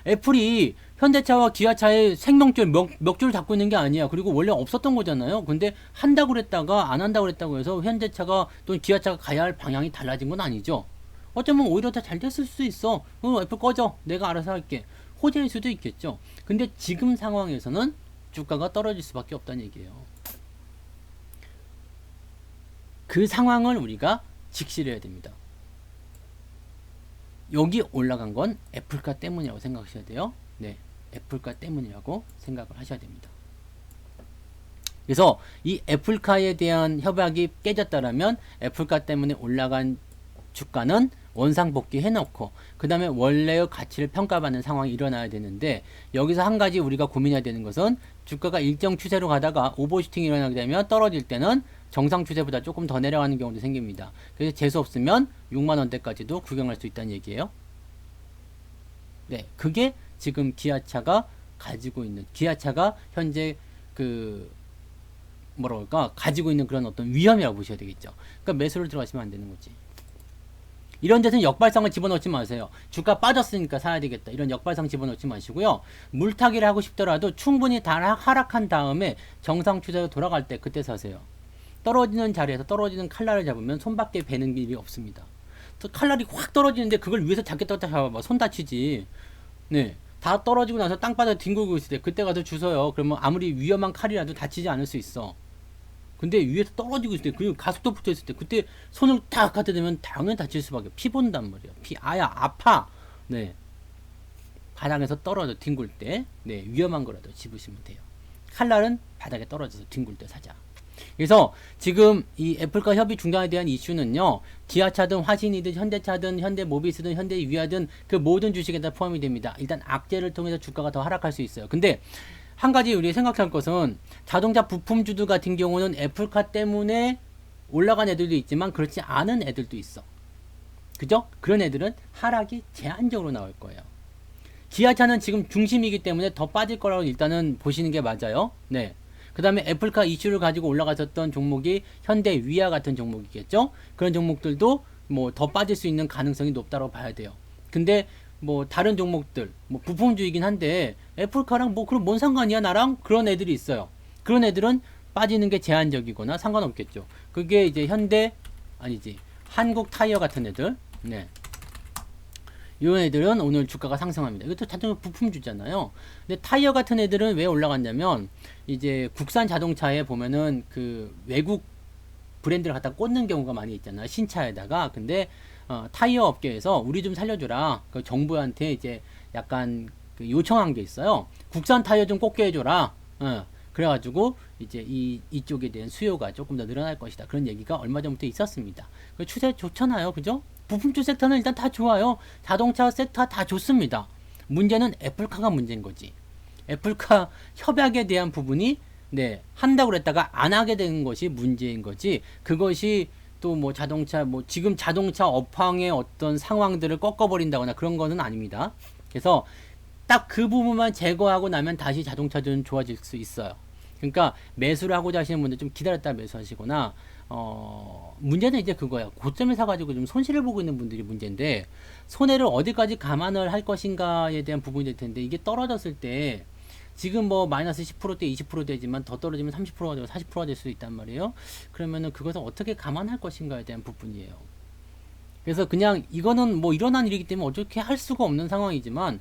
애플이 현대차와 기아차의 생명줄, 멱줄을 잡고 있는 게 아니야. 그리고 원래 없었던 거잖아요. 근데 한다고 그랬다가 안 한다고 그랬다고 해서 현대차가 또는 기아차가 가야 할 방향이 달라진 건 아니죠. 어쩌면 오히려 더 잘 됐을 수도 있어. 애플 꺼져. 내가 알아서 할게. 호재일 수도 있겠죠. 근데 지금 상황에서는 주가가 떨어질 수밖에 없다는 얘기예요. 그 상황을 우리가 직시를 해야 됩니다. 여기 올라간 건 애플카 때문이라고 생각하셔야 돼요. 네, 애플카 때문이라고 생각을 하셔야 됩니다. 그래서 이 애플카에 대한 협약이 깨졌다라면 애플카 때문에 올라간 주가는 원상복귀 해놓고 그 다음에 원래의 가치를 평가받는 상황이 일어나야 되는데, 여기서 한 가지 우리가 고민해야 되는 것은 주가가 일정 추세로 가다가 오버슈팅이 일어나게 되면 떨어질 때는 정상 추세보다 조금 더 내려가는 경우도 생깁니다. 그래서 재수 없으면 6만원대까지도 구경할 수 있다는 얘기예요. 네, 그게 지금 기아차가 가지고 있는, 기아차가 현재 가지고 있는 그런 어떤 위험이라고 보셔야 되겠죠. 그러니까 매수를 들어가시면 안 되는 거지. 이런 데서는 역발상을 집어넣지 마세요. 주가 빠졌으니까 사야 되겠다, 이런 역발상 집어넣지 마시고요. 물타기를 하고 싶더라도 충분히 다 하락한 다음에 정상 추세로 돌아갈 때 그때 사세요. 떨어지는 자리에서 떨어지는 칼날을 잡으면 손밖에 베는 일이 없습니다. 칼날이 확 떨어지는데 그걸 위에서 잡겠다고 잡아봐, 손 다치지. 네, 다 떨어지고 나서 땅바닥에 뒹굴고 있을 때 그때 가서 주워요. 그러면 아무리 위험한 칼이라도 다치지 않을 수 있어. 근데 위에서 떨어지고 있을 때, 그리고 가속도 붙어 있을 때, 그때 손을 탁 갖다 대면 당연히 다칠 수밖에. 피 본단 말이야. 아파. 네, 바닥에서 떨어져 뒹굴 때, 네, 위험한 거라도 집으시면 돼요. 칼날은 바닥에 떨어져서 뒹굴 때 사자. 그래서 지금 이 애플과 협의 중단에 대한 이슈는요, 기아차든 화신이든 현대차든 현대모비스든 현대위아든 그 모든 주식에 다 포함이 됩니다. 일단 악재를 통해서 주가가 더 하락할 수 있어요. 근데 한 가지 우리 생각할 것은 자동차 부품주들 같은 경우는 애플카 때문에 올라간 애들도 있지만 그렇지 않은 애들도 있어. 그죠? 그런 애들은 하락이 제한적으로 나올 거예요. 기아차는 지금 중심이기 때문에 더 빠질 거라고 일단은 보시는 게 맞아요. 네. 그 다음에 애플카 이슈를 가지고 올라갔었던 종목이 현대 위아 같은 종목이겠죠. 그런 종목들도 뭐 더 빠질 수 있는 가능성이 높다고 봐야 돼요. 근데 뭐 다른 종목들 뭐 부품주이긴 한데 애플카랑 뭐 그럼 뭔 상관이야 나랑, 그런 애들이 있어요. 그런 애들은 빠지는 게 제한적이거나 상관없겠죠. 그게 이제 현대 아니지 한국 타이어 같은 애들. 네. 이런 애들은 오늘 주가가 상승합니다. 이것도 자동차 부품주잖아요. 근데 타이어 같은 애들은 왜 올라갔냐면 이제 국산 자동차에 보면은 그 외국 브랜드를 갖다 꽂는 경우가 많이 있잖아요. 신차에다가. 근데 타이어 업계에서 우리 좀 살려줘라. 그 정부한테 이제 약간 그 요청한 게 있어요. 국산 타이어 좀 꽂게 해줘라. 그래가지고 이제 이쪽에 대한 수요가 조금 더 늘어날 것이다. 그런 얘기가 얼마 전부터 있었습니다. 그 추세 좋잖아요. 그죠? 부품주 섹터는 일단 다 좋아요. 자동차 섹터 다 좋습니다. 문제는 애플카가 문제인 거지. 애플카 협약에 대한 부분이 네, 한다고 그랬다가 안 하게 되는 것이 문제인 거지. 그것이 또 뭐 자동차 뭐 지금 자동차 업황의 어떤 상황들을 꺾어버린다거나 그런 거는 아닙니다. 그래서 딱 그 부분만 제거하고 나면 다시 자동차들은 좋아질 수 있어요. 그러니까 매수를 하고자 하시는 분들 좀 기다렸다 매수하시거나 문제는 이제 그거야. 고점에 사가지고 좀 손실을 보고 있는 분들이 문제인데 손해를 어디까지 감안을 할 것인가에 대한 부분이 될 텐데 이게 떨어졌을 때 지금 뭐 마이너스 10%대 20%대지만 더 떨어지면 30%가 되고 40%가 될 수 있단 말이에요. 그러면은 그것을 어떻게 감안할 것인가에 대한 부분이에요. 그래서 그냥 이거는 뭐 일어난 일이기 때문에 어떻게 할 수가 없는 상황이지만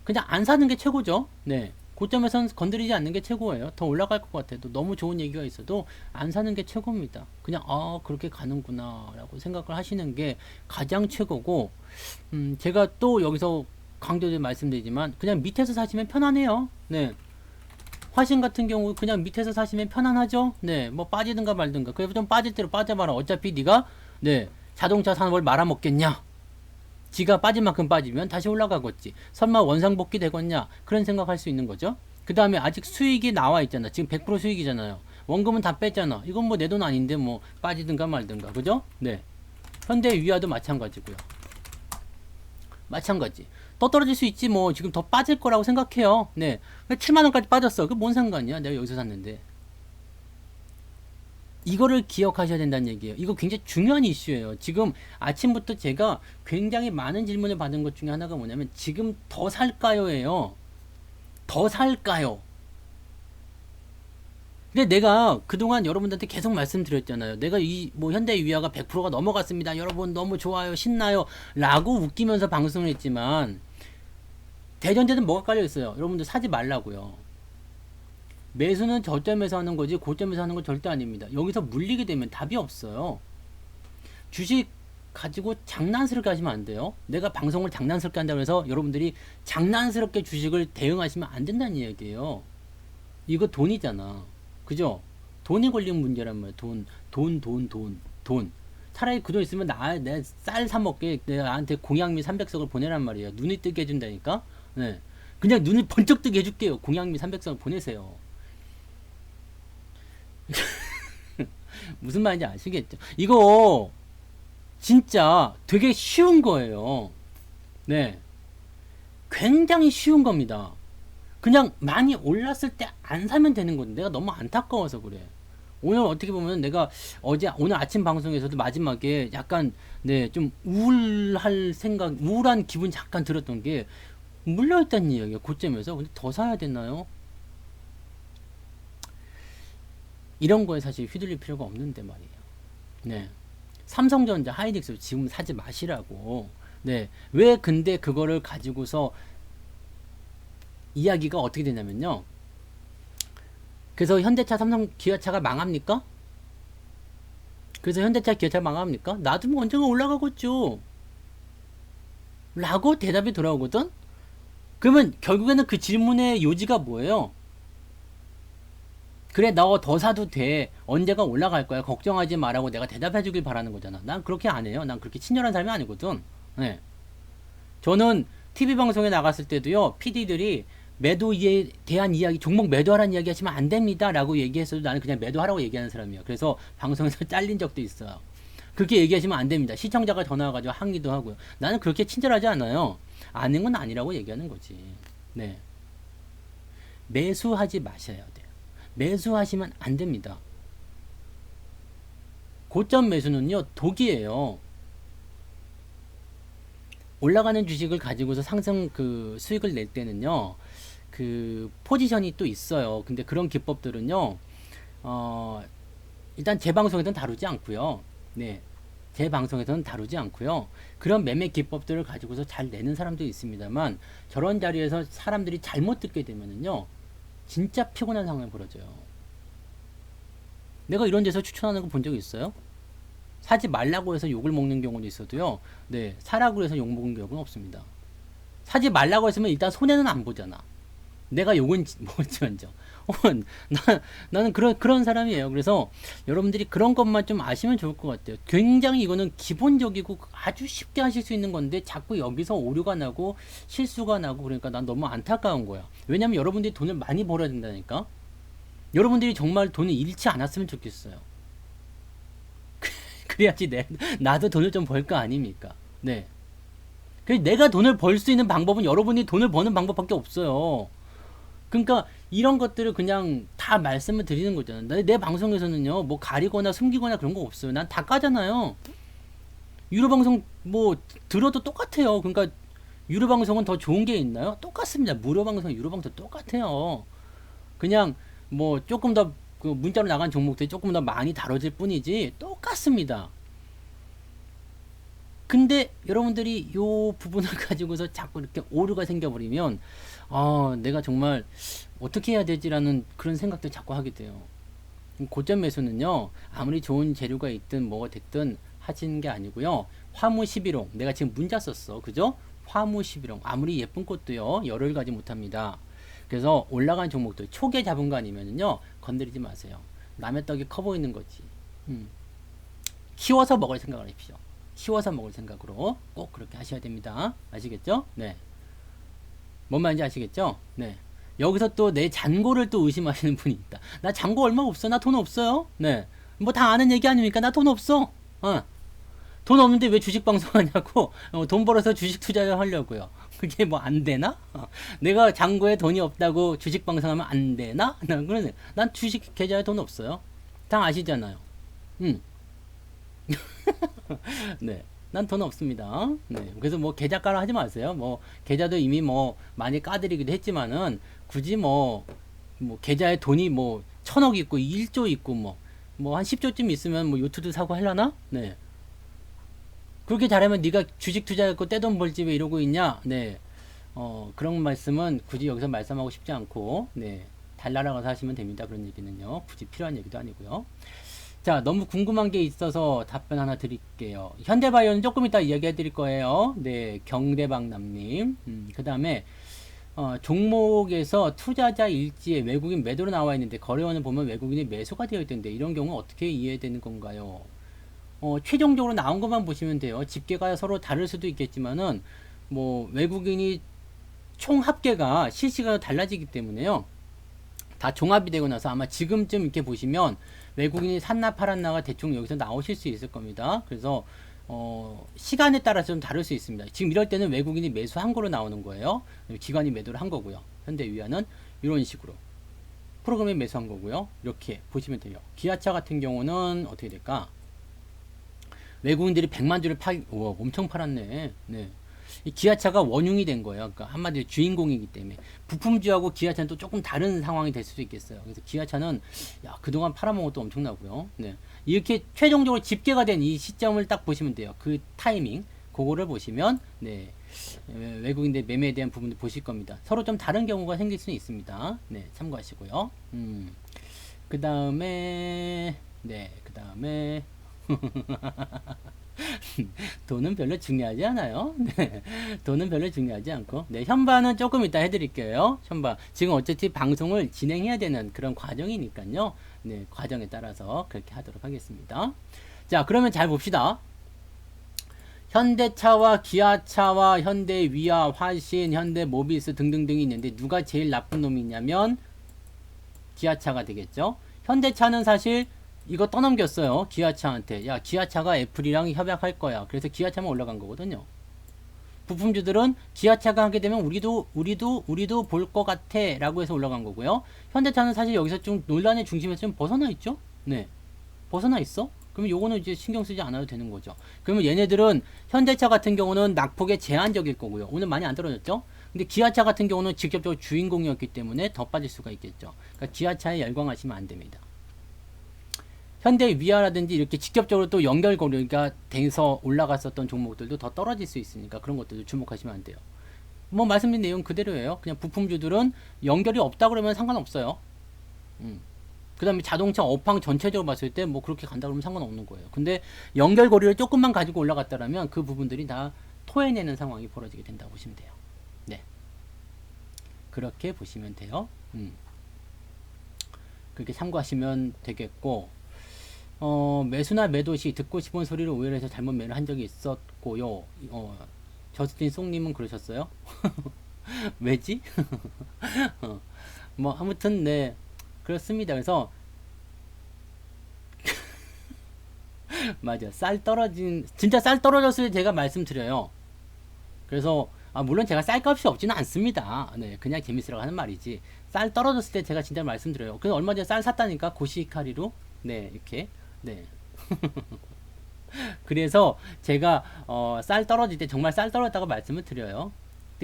그냥 안 사는 게 최고죠. 네. 고점에선 건드리지 않는 게 최고예요. 더 올라갈 것 같아도 너무 좋은 얘기가 있어도 안 사는 게 최고입니다. 그냥 그렇게 가는구나 라고 생각을 하시는 게 가장 최고고 제가 또 여기서 강조해 말씀드리지만 그냥 밑에서 사시면 편안해요. 네. 화신 같은 경우 그냥 밑에서 사시면 편안하죠. 네. 뭐 빠지든가 말든가. 그래서 좀 빠질 대로 빠져봐라. 어차피 네가 네. 자동차 산업을 말아먹겠냐? 지가 빠진 만큼 빠지면 다시 올라가겠지. 설마 원상복귀 되겠냐? 그런 생각할 수 있는 거죠. 그 다음에 아직 수익이 나와 있잖아. 지금 100% 수익이잖아요. 원금은 다 뺐잖아. 이건 뭐 내 돈 아닌데 뭐 빠지든가 말든가. 그죠? 네. 현대 위아도 마찬가지고요. 마찬가지. 더 떨어질 수 있지 뭐 지금 더 빠질 거라고 생각해요. 네. 7만원까지 빠졌어. 그 뭔 상관이야? 내가 여기서 샀는데. 이거를 기억하셔야 된다는 얘기예요. 이거 굉장히 중요한 이슈예요. 지금 아침부터 제가 굉장히 많은 질문을 받은 것 중에 하나가 뭐냐면 지금 더 살까요?예요. 더 살까요? 근데 내가 그동안 여러분들한테 계속 말씀드렸잖아요. 내가 이 뭐 현대 위아가 100%가 넘어갔습니다. 여러분 너무 좋아요. 신나요. 라고 웃기면서 방송을 했지만 대전제는 뭐가 깔려 있어요. 여러분들 사지 말라고요. 매수는 저점에서 하는 거지 고점에서 하는 건 절대 아닙니다. 여기서 물리게 되면 답이 없어요. 주식 가지고 장난스럽게 하시면 안 돼요. 내가 방송을 장난스럽게 한다고 해서 여러분들이 장난스럽게 주식을 대응하시면 안 된다는 얘기예요. 이거 돈이잖아. 그죠? 돈이 걸린 문제란 말이야. 돈. 차라리 그 돈 있으면 내 쌀 사먹게 나한테 공양미 300석을 보내란 말이에요. 눈이 뜨게 해준다니까? 네. 그냥 눈을 번쩍 뜨게 해줄게요. 공양미 300석을 보내세요. 무슨 말인지 아시겠죠? 이거 진짜 되게 쉬운 거예요. 네. 굉장히 쉬운 겁니다. 그냥 많이 올랐을 때 안 사면 되는 건데 내가 너무 안타까워서 그래. 오늘 어떻게 보면 내가 오늘 아침 방송에서도 마지막에 약간 네, 좀 우울한 기분이 잠깐 들었던 게 물려있다는 이야기야. 고점에서. 근데 더 사야 되나요? 이런 거에 사실 휘둘릴 필요가 없는데 말이에요. 네. 삼성전자, 하이닉스 지금 사지 마시라고. 네. 왜 근데 그거를 가지고서 이야기가 어떻게 되냐면요. 그래서 현대차, 삼성, 기아차가 망합니까? 그래서 현대차, 기아차 망합니까? 놔두면 언젠가 올라가겠죠. 라고 대답이 돌아오거든? 그러면 결국에는 그 질문의 요지가 뭐예요? 그래, 너 더 사도 돼. 언제가 올라갈 거야. 걱정하지 말라고 내가 대답해 주길 바라는 거잖아. 난 그렇게 안 해요. 난 그렇게 친절한 사람이 아니거든. 네. 저는 TV 방송에 나갔을 때도요, PD들이 매도에 대한 이야기, 종목 매도하라는 이야기 하시면 안 됩니다. 라고 얘기했어도 나는 그냥 매도하라고 얘기하는 사람이에요. 그래서 방송에서 잘린 적도 있어요. 그렇게 얘기하시면 안 됩니다. 시청자가 전화 와가지고 항의도 하고요. 나는 그렇게 친절하지 않아요. 아는 건 아니라고 얘기하는 거지. 네. 매수하지 마셔야 돼요. 매수하시면 안 됩니다. 고점 매수는요, 독이에요. 올라가는 주식을 가지고서 상승 수익을 낼 때는요, 포지션이 또 있어요. 근데 그런 기법들은요, 일단 제 방송에서는 다루지 않고요. 네. 제 방송에서는 다루지 않고요. 그런 매매 기법들을 가지고서 잘 내는 사람도 있습니다만, 저런 자리에서 사람들이 잘못 듣게 되면은요, 진짜 피곤한 상황이 벌어져요. 내가 이런 데서 추천하는 거 본 적 있어요? 사지 말라고 해서 욕을 먹는 경우도 있어도요. 네, 사라고 해서 욕 먹은 경우는 없습니다. 사지 말라고 했으면 일단 손해는 안 보잖아. 내가 욕은 못지언정. 나는 그런 사람이에요. 그래서 여러분들이 그런 것만 좀 아시면 좋을 것 같아요. 굉장히 이거는 기본적이고 아주 쉽게 하실 수 있는 건데 자꾸 여기서 오류가 나고 실수가 나고 그러니까 난 너무 안타까운 거야. 왜냐면 여러분들이 돈을 많이 벌어야 된다니까. 여러분들이 정말 돈을 잃지 않았으면 좋겠어요. 그래야지 나도 돈을 좀 벌 거 아닙니까? 네. 그래서 내가 돈을 벌 수 있는 방법은 여러분이 돈을 버는 방법밖에 없어요. 그러니까 이런 것들을 그냥 다 말씀을 드리는 거잖아요. 내 방송에서는요, 뭐 가리거나 숨기거나 그런 거 없어요. 난 다 까잖아요. 유료 방송 뭐 들어도 똑같아요. 그러니까 유료 방송은 더 좋은 게 있나요? 똑같습니다. 무료 방송, 유료 방송 똑같아요. 그냥 뭐 조금 더 문자로 나간 종목들이 조금 더 많이 다뤄질 뿐이지 똑같습니다. 근데 여러분들이 요 부분을 가지고서 자꾸 이렇게 오류가 생겨버리면 내가 정말 어떻게 해야 되지라는 그런 생각도 자꾸 하게 돼요. 고점 매수는요, 아무리 좋은 재료가 있든 뭐가 됐든 하시는 게 아니고요. 화무 11홍, 내가 지금 문자 썼어, 그죠? 화무 11홍, 아무리 예쁜 꽃도요 열을 가지 못합니다. 그래서 올라간 종목들 초기에 잡은 거 아니면요 건드리지 마세요. 남의 떡이 커 보이는 거지. 키워서 먹을 생각을 하십시오. 키워서 먹을 생각으로 꼭 그렇게 하셔야 됩니다. 아시겠죠? 네. 뭔 말인지 아시겠죠? 네. 여기서 또 내 잔고를 또 의심하시는 분이 있다. 나 잔고 얼마 없어. 나 돈 없어요. 네. 뭐 다 아는 얘기 아닙니까? 나 돈 없어. 돈 없는데 왜 주식 방송하냐고. 돈 벌어서 주식 투자를 하려고요. 그게 뭐 안 되나? 내가 잔고에 돈이 없다고 주식 방송하면 안 되나? 난 주식 계좌에 돈 없어요. 다 아시잖아요. 네. 난 돈 없습니다. 네. 그래서 뭐 계좌 까라 하지 마세요. 뭐 계좌도 이미 뭐 많이 까드리기도 했지만은 굳이 뭐 계좌에 돈이 뭐 1000억 있고 1조 있고 뭐 한 10조쯤 있으면 뭐 요트도 사고 하려나? 네. 그렇게 잘하면 네가 주식 투자했고 떼돈 벌지 왜 이러고 있냐? 네. 그런 말씀은 굳이 여기서 말씀하고 싶지 않고, 네. 달나라 가서 하시면 됩니다. 그런 얘기는요. 굳이 필요한 얘기도 아니고요. 자, 너무 궁금한 게 있어서 답변 하나 드릴게요. 현대바이오는 조금 이따 이야기해 드릴 거예요. 네, 경대박남님. 그 다음에, 종목에서 투자자 일지에 외국인 매도로 나와 있는데, 거래원을 보면 외국인이 매수가 되어 있던데, 이런 경우 어떻게 이해되는 건가요? 최종적으로 나온 것만 보시면 돼요. 집계가 서로 다를 수도 있겠지만은, 뭐, 외국인이 총 합계가 실시간으로 달라지기 때문에요. 다 종합이 되고 나서 아마 지금쯤 이렇게 보시면 외국인이 샀나 팔았나가 대충 여기서 나오실 수 있을 겁니다. 그래서 시간에 따라서 좀 다를 수 있습니다. 지금 이럴 때는 외국인이 매수한 거로 나오는 거예요. 기관이 매도를 한 거고요. 현대위안은 이런 식으로 프로그램에 매수한 거고요. 이렇게 보시면 돼요. 기아차 같은 경우는 어떻게 될까? 외국인들이 100만 주를 엄청 팔았네. 네. 이 기아차가 원흉이 된 거예요. 그러니까 한마디로 주인공이기 때문에 부품주하고 기아차는 또 조금 다른 상황이 될 수도 있겠어요. 그래서 기아차는 그동안 팔아먹은 것도 엄청나고요. 네. 이렇게 최종적으로 집계가 된 이 시점을 딱 보시면 돼요. 그 타이밍 그거를 보시면 네. 외국인들 매매에 대한 부분도 보실 겁니다. 서로 좀 다른 경우가 생길 수는 있습니다. 네, 참고하시고요. 그 다음에 돈은 별로 중요하지 않아요. 네. 돈은 별로 중요하지 않고. 네, 현반은 조금 이따 해드릴게요. 현반. 지금 어차피 방송을 진행해야 되는 그런 과정이니까요. 네, 과정에 따라서 그렇게 하도록 하겠습니다. 자, 그러면 잘 봅시다. 현대차와 기아차와 현대위아, 화신, 현대모비스 등등등이 있는데 누가 제일 나쁜 놈이냐면 기아차가 되겠죠. 현대차는 사실 이거 떠넘겼어요. 기아차한테. 야, 기아차가 애플이랑 협약할 거야. 그래서 기아차만 올라간 거거든요. 부품주들은 기아차가 하게 되면 우리도 볼 것 같아 라고 해서 올라간 거고요. 현대차는 사실 여기서 좀 논란의 중심에서 좀 벗어나 있죠. 네, 벗어나 있어. 그러면 요거는 이제 신경 쓰지 않아도 되는 거죠. 그러면 얘네들은 현대차 같은 경우는 낙폭에 제한적일 거고요. 오늘 많이 안 떨어졌죠. 근데 기아차 같은 경우는 직접적으로 주인공이었기 때문에 더 빠질 수가 있겠죠. 그러니까 기아차에 열광하시면 안 됩니다. 현대 위아라든지 이렇게 직접적으로 또 연결고리가 돼서 올라갔었던 종목들도 더 떨어질 수 있으니까 그런 것들도 주목하시면 안 돼요. 뭐 말씀드린 내용 그대로예요. 그냥 부품주들은 연결이 없다 그러면 상관없어요. 그 다음에 자동차 업황 전체적으로 봤을 때 뭐 그렇게 간다 그러면 상관없는 거예요. 근데 연결고리를 조금만 가지고 올라갔다라면 그 부분들이 다 토해내는 상황이 벌어지게 된다고 보시면 돼요. 네, 그렇게 보시면 돼요. 그렇게 참고하시면 되겠고, 매수나 매도 시 듣고 싶은 소리를 오해해서 잘못 매를 한 적이 있었고요. 저스틴 송님은 그러셨어요? 왜지? 뭐 아무튼 네, 그렇습니다. 그래서 맞아, 진짜 쌀 떨어졌을 때 제가 말씀드려요. 그래서 물론 제가 쌀값이 없지는 않습니다. 네, 그냥 재밌으라고 하는 말이지. 쌀 떨어졌을 때 제가 진짜 말씀드려요. 그래서 얼마 전에 쌀 샀다니까 고시카리로. 네, 이렇게. 네. 그래서 제가 쌀 떨어질 때 정말 쌀 떨어졌다고 말씀을 드려요.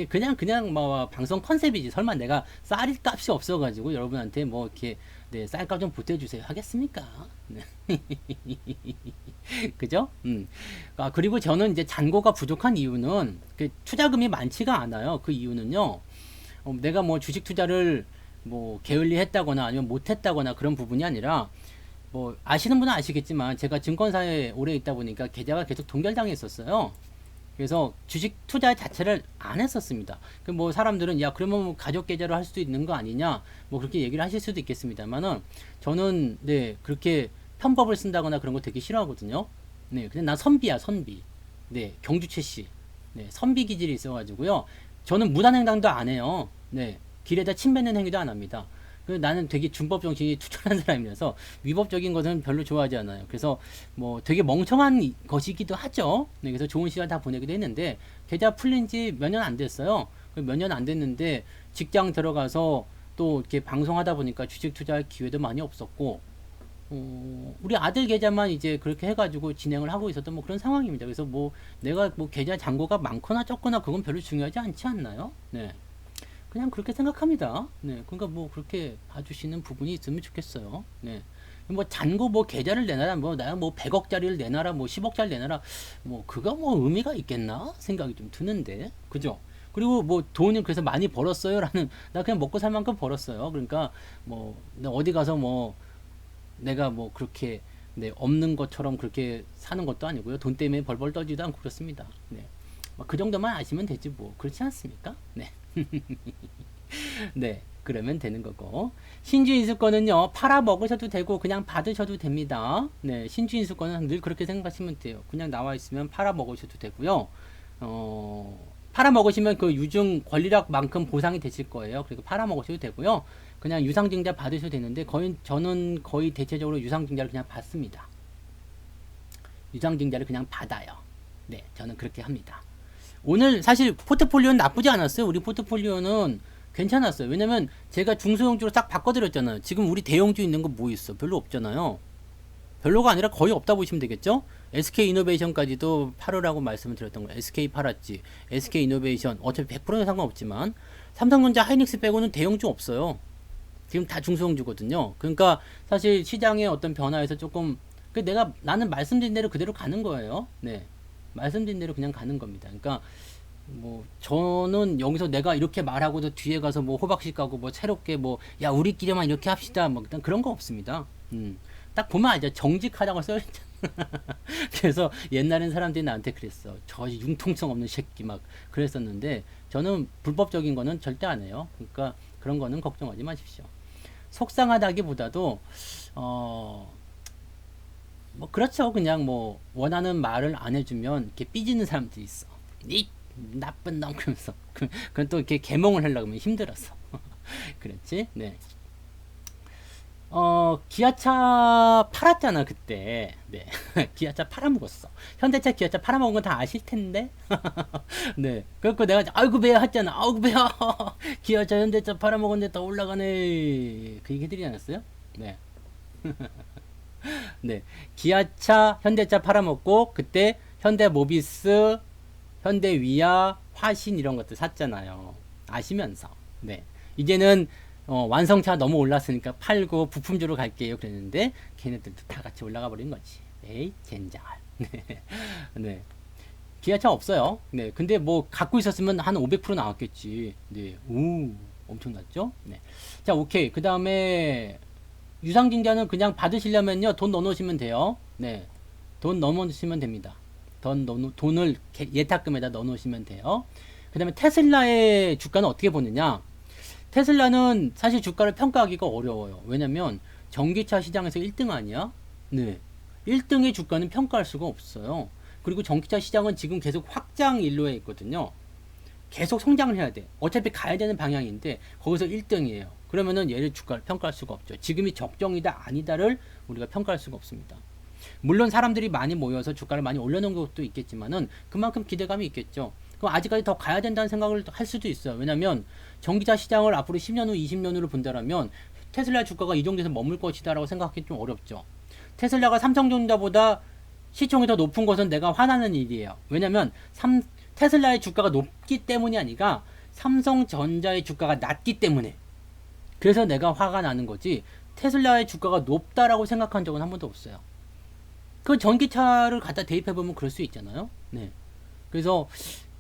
그냥 뭐 방송 컨셉이지. 설마 내가 쌀 값이 없어가지고 여러분한테 뭐 이렇게 네, 쌀값 좀 보태주세요 하겠습니까? 네. 그죠? 그리고 저는 이제 잔고가 부족한 이유는 그 투자금이 많지가 않아요. 그 이유는요. 내가 뭐 주식 투자를 뭐 게을리 했다거나 아니면 못했다거나 그런 부분이 아니라 뭐 아시는 분은 아시겠지만 제가 증권사에 오래 있다 보니까 계좌가 계속 동결당했었어요. 그래서 주식 투자 자체를 안 했었습니다. 그 뭐 사람들은 야 그러면 뭐 가족 계좌로 할 수도 있는 거 아니냐 뭐 그렇게 얘기를 하실 수도 있겠습니다만은 저는 네 그렇게 편법을 쓴다거나 그런 거 되게 싫어하거든요. 네, 그냥 난 선비야 선비. 네, 경주최 씨. 네, 선비 기질이 있어가지고요. 저는 무단횡단도 안 해요. 네, 길에다 침 뱉는 행위도 안 합니다. 나는 되게 준법 정신이 투철한 사람이라서 위법적인 것은 별로 좋아하지 않아요. 그래서 뭐 되게 멍청한 것이기도 하죠. 네, 그래서 좋은 시간 다 보내기도 했는데 계좌 풀린 지 몇 년 안 됐어요. 몇 년 안 됐는데 직장 들어가서 또 이렇게 방송하다 보니까 주식 투자할 기회도 많이 없었고 우리 아들 계좌만 이제 그렇게 해가지고 진행을 하고 있었던 뭐 그런 상황입니다. 그래서 뭐 내가 뭐 계좌 잔고가 많거나 적거나 그건 별로 중요하지 않지 않나요? 네. 그냥 그렇게 생각합니다. 네, 그러니까 뭐 그렇게 봐주시는 부분이 있으면 좋겠어요. 네, 뭐 잔고 뭐 계좌를 내놔라, 뭐 내가 뭐 100억짜리를 내놔라, 뭐 10억짜리 내놔라, 뭐 그거 뭐 의미가 있겠나 생각이 좀 드는데, 그죠? 그리고 뭐 돈을 그래서 많이 벌었어요라는 나 그냥 먹고 살 만큼 벌었어요. 그러니까 뭐 어디 가서 뭐 내가 뭐 그렇게 네, 없는 것처럼 그렇게 사는 것도 아니고요. 돈 때문에 벌벌 떨지도 않고 그렇습니다. 네, 그 정도만 아시면 되지 뭐 그렇지 않습니까? 네. 네, 그러면 되는 거고 신주인수권은요 팔아 먹으셔도 되고 그냥 받으셔도 됩니다. 네, 신주인수권은 늘 그렇게 생각하시면 돼요. 그냥 나와 있으면 팔아 먹으셔도 되고요. 팔아 먹으시면 그 유증 권리락만큼 보상이 되실 거예요. 그리고 팔아 먹으셔도 되고요. 그냥 유상증자 받으셔도 되는데 저는 거의 대체적으로 유상증자를 그냥 받습니다. 유상증자를 그냥 받아요. 네, 저는 그렇게 합니다. 오늘 사실 포트폴리오는 나쁘지 않았어요. 우리 포트폴리오는 괜찮았어요. 왜냐면 제가 중소형주로 싹 바꿔드렸잖아요. 지금 우리 대형주 있는 거 뭐 있어? 별로 없잖아요. 별로가 아니라 거의 없다 보시면 되겠죠? SK이노베이션까지도 팔으라고 말씀을 드렸던 거예요. SK 팔았지. SK이노베이션 어차피 100%는 상관없지만 삼성전자 하이닉스 빼고는 대형주 없어요. 지금 다 중소형주거든요. 그러니까 사실 시장의 어떤 변화에서 조금 나는 말씀드린 대로 그대로 가는 거예요. 네. 말씀드린 대로 그냥 가는 겁니다. 그러니까 뭐 저는 여기서 내가 이렇게 말하고도 뒤에 가서 뭐 호박씨 까고 뭐 새롭게 뭐 야 우리끼리만 이렇게 합시다 뭐 일단 그런 거 없습니다. 딱 보면 알죠. 정직하다고 써있잖아요. 그래서 옛날엔 사람들이 나한테 그랬어. 저 융통성 없는 새끼 막 그랬었는데 저는 불법적인 거는 절대 안 해요. 그러니까 그런 거는 걱정하지 마십시오. 속상하다기보다도 뭐 그렇죠. 그냥 뭐 원하는 말을 안 해주면 이렇게 삐지는 사람들이 있어. 이 나쁜 놈 그러면서 그건 또 이렇게 개몽을 하려고 하면 힘들었어. 그랬지? 네. 기아차 팔았잖아, 그때. 네. 기아차 팔아먹었어. 현대차, 기아차 팔아먹은 건 다 아실 텐데. 네. 그래갖고 내가, 아이고, 배야 했잖아. 아이고, 배야. 기아차, 현대차 팔아먹었는데 더 올라가네. 그 얘기 해드리지 않았어요? 네. 네. 기아차, 현대차 팔아먹고, 그때 현대모비스, 현대위아, 화신 이런 것들 샀잖아요. 아시면서. 네. 이제는 완성차 너무 올랐으니까 팔고 부품주로 갈게요. 그랬는데 걔네들도 다 같이 올라가 버린 거지. 에이, 젠장. 네. 네. 기아차 없어요. 네. 근데 뭐 갖고 있었으면 한 500% 나왔겠지. 네. 오, 엄청났죠? 네. 자, 오케이. 그 다음에 유상증자는 그냥 받으시려면요. 돈 넣어놓으시면 돼요. 네. 돈 넣어놓으시면 됩니다. 돈을 예탁금에다 넣어놓으시면 돼요. 그 다음에 테슬라의 주가는 어떻게 보느냐? 테슬라는 사실 주가를 평가하기가 어려워요. 왜냐면 전기차 시장에서 1등 아니야? 네. 1등의 주가는 평가할 수가 없어요. 그리고 전기차 시장은 지금 계속 확장 일로에 있거든요. 계속 성장을 해야 돼. 어차피 가야 되는 방향인데 거기서 1등이에요. 그러면은 얘를 주가를 평가할 수가 없죠. 지금이 적정이다 아니다를 우리가 평가할 수가 없습니다. 물론 사람들이 많이 모여서 주가를 많이 올려놓은 것도 있겠지만은 그만큼 기대감이 있겠죠. 그럼 아직까지 더 가야 된다는 생각을 할 수도 있어요. 왜냐면 전기차 시장을 앞으로 10년 후, 20년 후로 본다면 테슬라 주가가 이 정도에서 머물 것이다라고 생각하기 좀 어렵죠. 테슬라가 삼성전자보다 시총이 더 높은 것은 내가 화나는 일이에요. 왜냐면 테슬라의 주가가 높기 때문이 아니라 삼성전자의 주가가 낮기 때문에. 그래서 내가 화가 나는 거지. 테슬라의 주가가 높다라고 생각한 적은 한 번도 없어요. 그 전기차를 갖다 대입해보면 그럴 수 있잖아요. 네. 그래서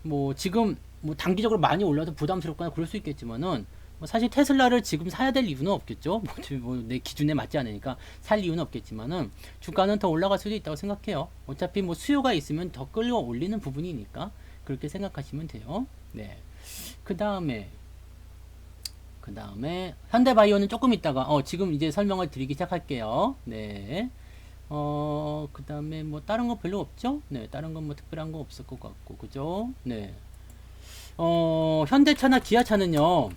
뭐 지금 뭐 단기적으로 많이 올라서 부담스럽거나 그럴 수 있겠지만은 뭐 사실 테슬라를 지금 사야 될 이유는 없겠죠. 뭐 내 기준에 맞지 않으니까 살 이유는 없겠지만은 주가는 더 올라갈 수도 있다고 생각해요. 어차피 뭐 수요가 있으면 더 끌어올리는 부분이니까 그렇게 생각하시면 돼요. 네. 그 다음에 현대바이오는 조금 있다가 지금 이제 설명을 드리기 시작할게요. 네. 그 다음에 뭐 다른 거 별로 없죠? 네, 다른 건 뭐 특별한 거 없을 것 같고, 그죠? 네. 현대차나 기아차는요,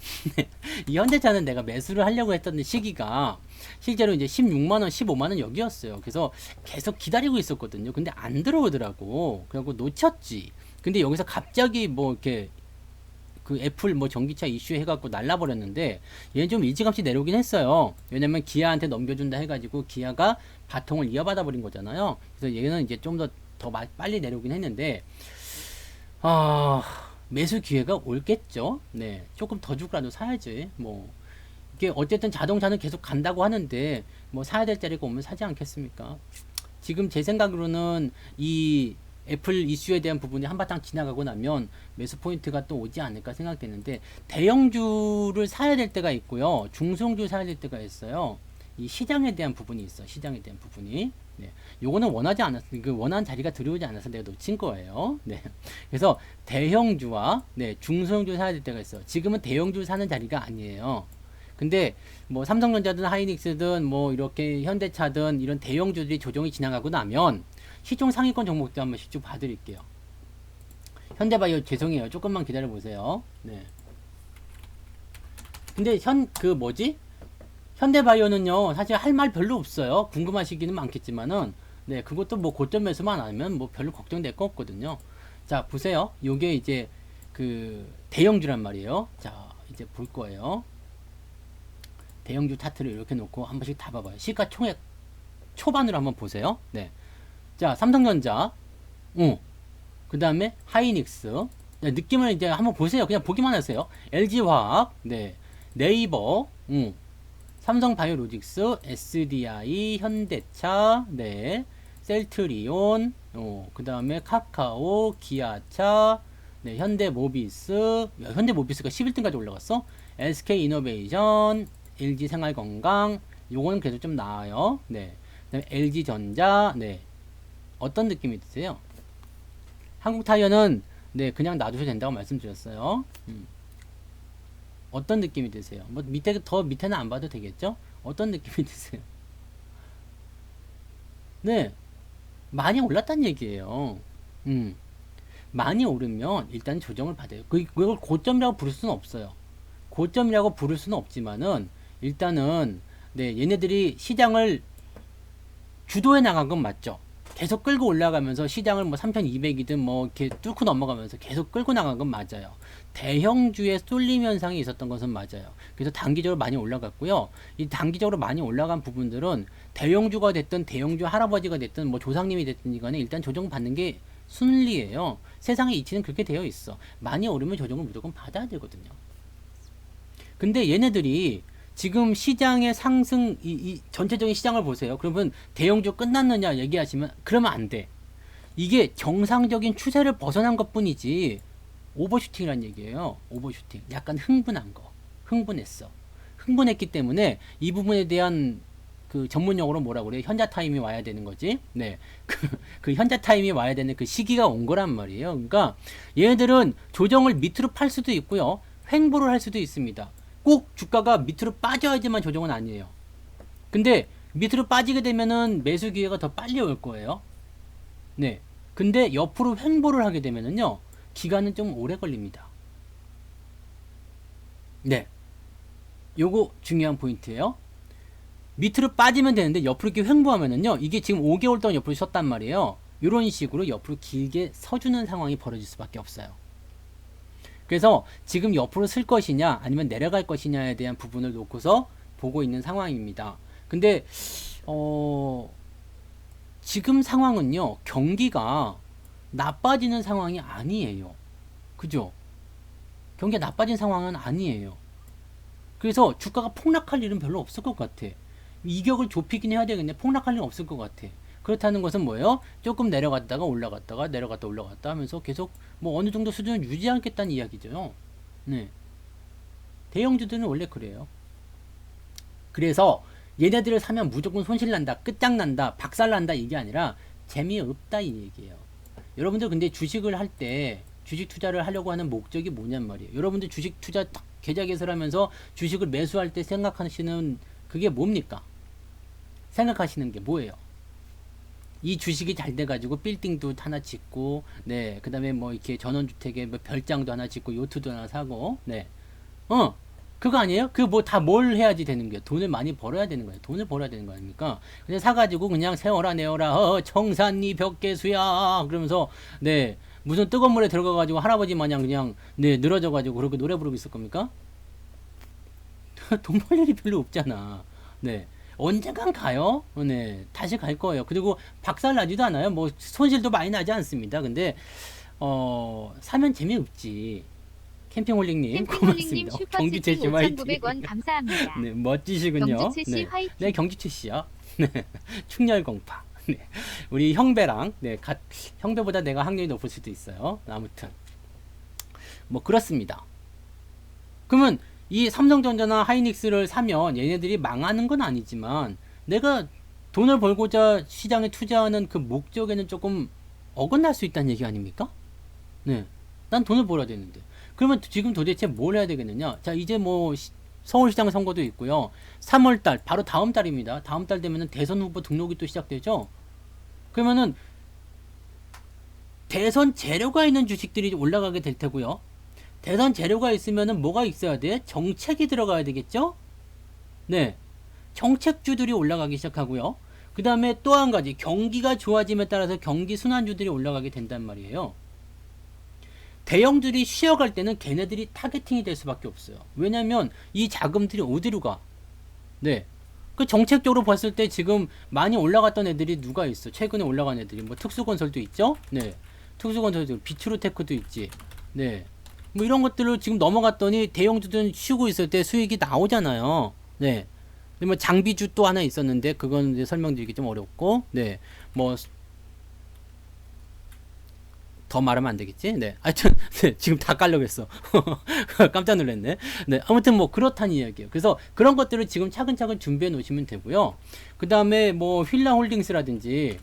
이 현대차는 내가 매수를 하려고 했던 시기가 실제로 이제 16만원, 15만원 여기였어요. 그래서 계속 기다리고 있었거든요. 근데 안 들어오더라고. 그래갖고 놓쳤지. 근데 여기서 갑자기 뭐 이렇게 그 애플 뭐 전기차 이슈 해갖고 날라버렸는데 얘는 좀 일찌감치 내려오긴 했어요. 왜냐면 기아한테 넘겨준다 해가지고 기아가 바통을 이어받아 버린 거잖아요. 그래서 얘는 이제 좀 더 빨리 내려오긴 했는데 매수 기회가 올겠죠. 네, 조금 더 주고라도 사야지. 뭐 이게 어쨌든 자동차는 계속 간다고 하는데 뭐 사야 될 자리가 오면 사지 않겠습니까? 지금 제 생각으로는 이 애플 이슈에 대한 부분이 한바탕 지나가고 나면 매수 포인트가 또 오지 않을까 생각되는데 대형주를 사야 될 때가 있고요. 중소형주 사야 될 때가 있어요. 이 시장에 대한 부분이 있어. 시장에 대한 부분이. 네. 요거는 원하지 않았어. 그 원하는 자리가 들어오지 않아서 내가 놓친 거예요. 네. 그래서 대형주와 중소형주 사야 될 때가 있어. 지금은 대형주 사는 자리가 아니에요. 근데 뭐 삼성전자든 하이닉스든 뭐 이렇게 현대차든 이런 대형주들이 조정이 지나가고 나면 시총 상위권 종목도 한 번씩 쭉 봐드릴게요. 현대바이오 죄송해요. 조금만 기다려 보세요. 네. 근데 현대바이오는요 사실 할 말 별로 없어요. 궁금하시기는 많겠지만은 네 그것도 뭐 고점 매수만 안 하면 뭐 별로 걱정될 거 없거든요. 자 보세요. 요게 이제 그 대형주란 말이에요. 자 이제 볼 거예요. 대형주 차트를 이렇게 놓고 한 번씩 다 봐봐요. 시가총액 초반으로 한번 보세요. 네. 자, 삼성전자, 그 다음에 하이닉스, 네, 느낌을 이제 한번 보세요. 그냥 보기만 하세요. LG화학, 네, 네이버, 삼성바이오로직스, SDI, 현대차, 네, 셀트리온, 그 다음에 카카오, 기아차, 네, 현대모비스가 11등까지 올라갔어. SK이노베이션, LG생활건강, 요거는 그래도 좀 나아요. 네, LG전자, 네. 어떤 느낌이 드세요? 한국 타이어는 네, 그냥 놔두셔도 된다고 말씀드렸어요. 어떤 느낌이 드세요? 뭐 더 밑에는 안 봐도 되겠죠? 어떤 느낌이 드세요? 네, 많이 올랐다는 얘기예요. 많이 오르면 일단 조정을 받아요. 그걸 고점이라고 부를 수는 없어요. 고점이라고 부를 수는 없지만은 일단은 네, 얘네들이 시장을 주도해 나간 건 맞죠. 계속 끌고 올라가면서 시장을 뭐 3,200이든 뭐 이렇게 뚫고 넘어가면서 계속 끌고 나간 건 맞아요. 대형주의 쏠림 현상이 있었던 것은 맞아요. 그래서 단기적으로 많이 올라갔고요. 이 단기적으로 많이 올라간 부분들은 대형주가 됐든 대형주 할아버지가 됐든 뭐 조상님이 됐든 이거는 일단 조정받는 게 순리예요. 세상의 이치는 그렇게 되어 있어. 많이 오르면 조정을 무조건 받아야 되거든요. 근데 얘네들이 지금 시장의 상승, 이 전체적인 시장을 보세요. 그러면 대형주 끝났느냐 얘기하시면 그러면 안 돼. 이게 정상적인 추세를 벗어난 것 뿐이지 오버슈팅이란 얘기예요. 오버슈팅. 약간 흥분한 거. 흥분했어. 흥분했기 때문에 이 부분에 대한 그 전문용어로 뭐라 그래요? 현자 타임이 와야 되는 거지. 네. 그 현자 타임이 와야 되는 그 시기가 온 거란 말이에요. 그러니까 얘네들은 조정을 밑으로 팔 수도 있고요. 횡보를 할 수도 있습니다. 꼭 주가가 밑으로 빠져야지만 조정은 아니에요. 근데 밑으로 빠지게 되면은 매수 기회가 더 빨리 올 거예요. 네. 근데 옆으로 횡보를 하게 되면은요, 기간은 좀 오래 걸립니다. 네. 요거 중요한 포인트예요. 밑으로 빠지면 되는데 옆으로 이렇게 횡보하면은요, 이게 지금 5개월 동안 옆으로 섰단 말이에요. 이런 식으로 옆으로 길게 서주는 상황이 벌어질 수밖에 없어요. 그래서 지금 옆으로 쓸 것이냐 아니면 내려갈 것이냐에 대한 부분을 놓고서 보고 있는 상황입니다. 근데 지금 상황은요, 경기가 나빠지는 상황이 아니에요. 그죠? 경기가 나빠진 상황은 아니에요. 그래서 주가가 폭락할 일은 별로 없을 것 같아. 이격을 좁히긴 해야 되겠네. 폭락할 일은 없을 것 같아. 그렇다는 것은 뭐예요? 조금 내려갔다가 올라갔다가 내려갔다 올라갔다 하면서 계속 뭐 어느 정도 수준을 유지하겠다는 이야기죠. 네. 대형주들은 원래 그래요. 그래서 얘네들을 사면 무조건 손실난다, 끝장난다, 박살난다 이게 아니라 재미없다 이 얘기예요. 여러분들 근데 주식을 할 때 주식 투자를 하려고 하는 목적이 뭐냔 말이에요. 여러분들 주식 투자 계좌 개설하면서 주식을 매수할 때 생각하시는 그게 뭡니까? 생각하시는 게 뭐예요? 이 주식이 잘 돼가지고 빌딩도 하나 짓고, 네, 그 다음에 뭐 이렇게 전원주택에 뭐 별장도 하나 짓고, 요트도 하나 사고, 네, 그거 아니에요? 그 뭐 다 뭘 해야지 되는 거예요? 돈을 많이 벌어야 되는 거예요. 돈을 벌어야 되는 거 아닙니까? 그냥 사가지고 그냥 세워라 내어라, 청산리 벽계수야 그러면서, 네, 무슨 뜨거운 물에 들어가가지고 할아버지 마냥 그냥 네 늘어져가지고 그렇게 노래 부르고 있을 겁니까? 돈 벌 일이 별로 없잖아. 네. 언젠간 가요. 네. 다시 갈 거예요. 그리고 박살 나지도 않아요. 뭐 손실도 많이 나지 않습니다. 근데 사면 재미없지. 캠핑홀릭님 고맙습니다. 경주채 씨 화이팅. 5,900원 감사합니다. 네, 멋지시군요. 경주채 씨 네. 화이팅. 네, 경주채 씨요. 네. 충렬공파. 네. 우리 형배랑 네, 형배보다 내가 학년이 높을 수도 있어요. 아무튼 뭐 그렇습니다. 그러면 이 삼성전자나 하이닉스를 사면 얘네들이 망하는 건 아니지만 내가 돈을 벌고자 시장에 투자하는 그 목적에는 조금 어긋날 수 있다는 얘기 아닙니까? 네. 난 돈을 벌어야 되는데. 그러면 지금 도대체 뭘 해야 되겠느냐? 자, 이제 뭐 서울시장 선거도 있고요. 3월달, 바로 다음 달입니다. 다음 달 되면은 대선 후보 등록이 또 시작되죠? 그러면은 대선 재료가 있는 주식들이 올라가게 될 테고요. 대선 재료가 있으면은 뭐가 있어야 돼? 정책이 들어가야 되겠죠? 네. 정책주들이 올라가기 시작하고요. 그 다음에 또 한 가지, 경기가 좋아짐에 따라서 경기 순환주들이 올라가게 된단 말이에요. 대형들이 쉬어갈 때는 걔네들이 타겟팅이 될 수밖에 없어요. 왜냐면 이 자금들이 어디로 가? 네. 그 정책적으로 봤을 때 지금 많이 올라갔던 애들이 누가 있어? 최근에 올라간 애들이 뭐 특수건설도 있죠? 네. 특수건설도 비트로테크도 있지. 네. 뭐 이런 것들을 지금 넘어갔더니 대형주들은 쉬고 있을 때 수익이 나오잖아요. 네. 뭐 장비주 또 하나 있었는데 그건 이제 설명드리기 좀 어렵고, 네. 뭐 더 말하면 안 되겠지? 네. 하여튼, 네, 지금 다 깔려고 했어. 깜짝 놀랐네. 네. 아무튼 뭐 그렇다는 이야기예요. 그래서 그런 것들을 지금 차근차근 준비해 놓으시면 되고요. 그 다음에 뭐 휠라 홀딩스라든지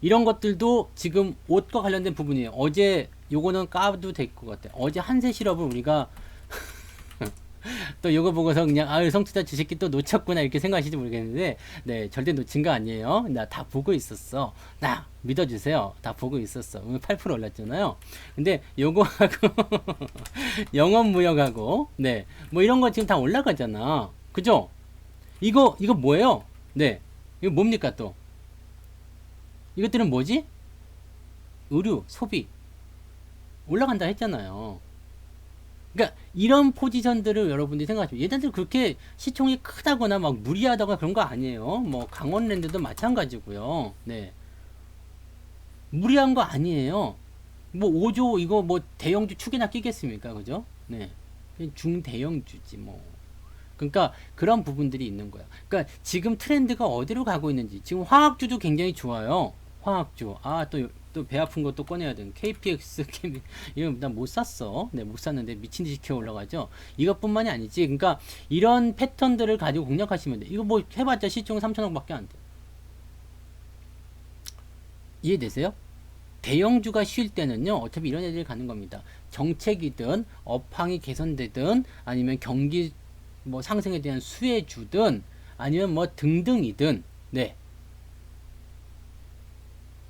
이런 것들도 지금 옷과 관련된 부분이에요. 어제 요거는 까도 될 것 같아요. 어제 한세 실업을 우리가 또 요거 보고서 그냥 아유 성투자 주식기 또 놓쳤구나 이렇게 생각하실지 모르겠는데 네 절대 놓친 거 아니에요. 나 다 보고 있었어. 나 믿어주세요. 다 보고 있었어. 오늘 8% 올랐잖아요. 근데 요거하고 영업무역하고 네 뭐 이런 거 지금 다 올라가잖아. 그죠? 이거 뭐예요? 네 이거 뭡니까 또? 이것들은 뭐지? 의류, 소비 올라간다 했잖아요. 그러니까 이런 포지션들을 여러분들이 생각하시면 얘네들 그렇게 시총이 크다거나 막 무리하다거나 그런 거 아니에요. 뭐 강원랜드도 마찬가지고요. 네. 무리한 거 아니에요. 뭐 5조 이거 뭐 대형주 축에나 끼겠습니까? 그죠? 네. 중대형주지 뭐. 그러니까 그런 부분들이 있는 거야. 그러니까 지금 트렌드가 어디로 가고 있는지 지금 화학주도 굉장히 좋아요. 화학주. 아, 또 배 아픈 것도 꺼내야 되는 KPX 이거 난 못 샀어. 네, 못 샀는데 미친 듯이 키워 올라가죠. 이것뿐만이 아니지. 그러니까 이런 패턴들을 가지고 공략하시면 돼. 이거 뭐 해봤자 시총 3천억밖에 안 돼. 이해되세요? 대형주가 쉴 때는요, 어차피 이런 애들이 가는 겁니다. 정책이든 업황이 개선되든 아니면 경기 뭐 상승에 대한 수혜주든 아니면 뭐 등등이든 네.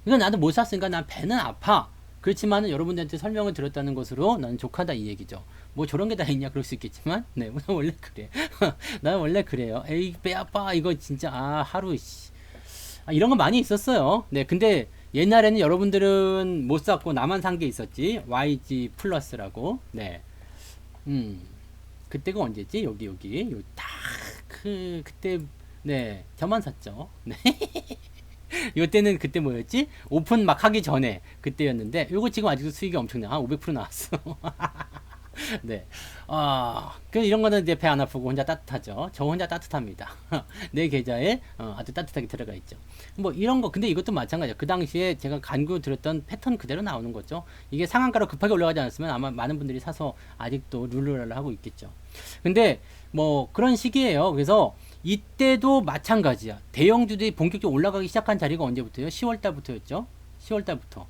이건 나도 못 샀으니까 난 배는 아파. 그렇지만은 여러분들한테 설명을 드렸다는 것으로 나는 족하다 이 얘기죠. 뭐 저런 게 다 있냐 그럴 수 있겠지만 네, 난 원래 그래. 난 원래 그래요. 에이 배 아파 이거 진짜 아 하루 씨. 아, 이런 거 많이 있었어요. 네, 근데 옛날에는 여러분들은 못 샀고 나만 산 게 있었지. YG 플러스라고. 네. 그때가 언제지? 여기 그때 네 저만 샀죠. 네. 이때는 그때 뭐였지? 오픈 막 하기 전에 그때였는데 요거 지금 아직도 수익이 엄청나. 한 500% 나왔어. 네. 그 이런 거는 이제 배 안 아프고 혼자 따뜻하죠. 저 혼자 따뜻합니다. 내 계좌에 아주 따뜻하게 들어가 있죠. 뭐 이런 거 근데 이것도 마찬가지야. 그 당시에 제가 간구 드렸던 패턴 그대로 나오는 거죠. 이게 상한가로 급하게 올라가지 않았으면 아마 많은 분들이 사서 아직도 룰루랄라 하고 있겠죠. 근데 뭐 그런 시기예요. 그래서 이때도 마찬가지야. 대형주들이 본격적으로 올라가기 시작한 자리가 언제부터요? 10월 달부터였죠. 10월 달부터.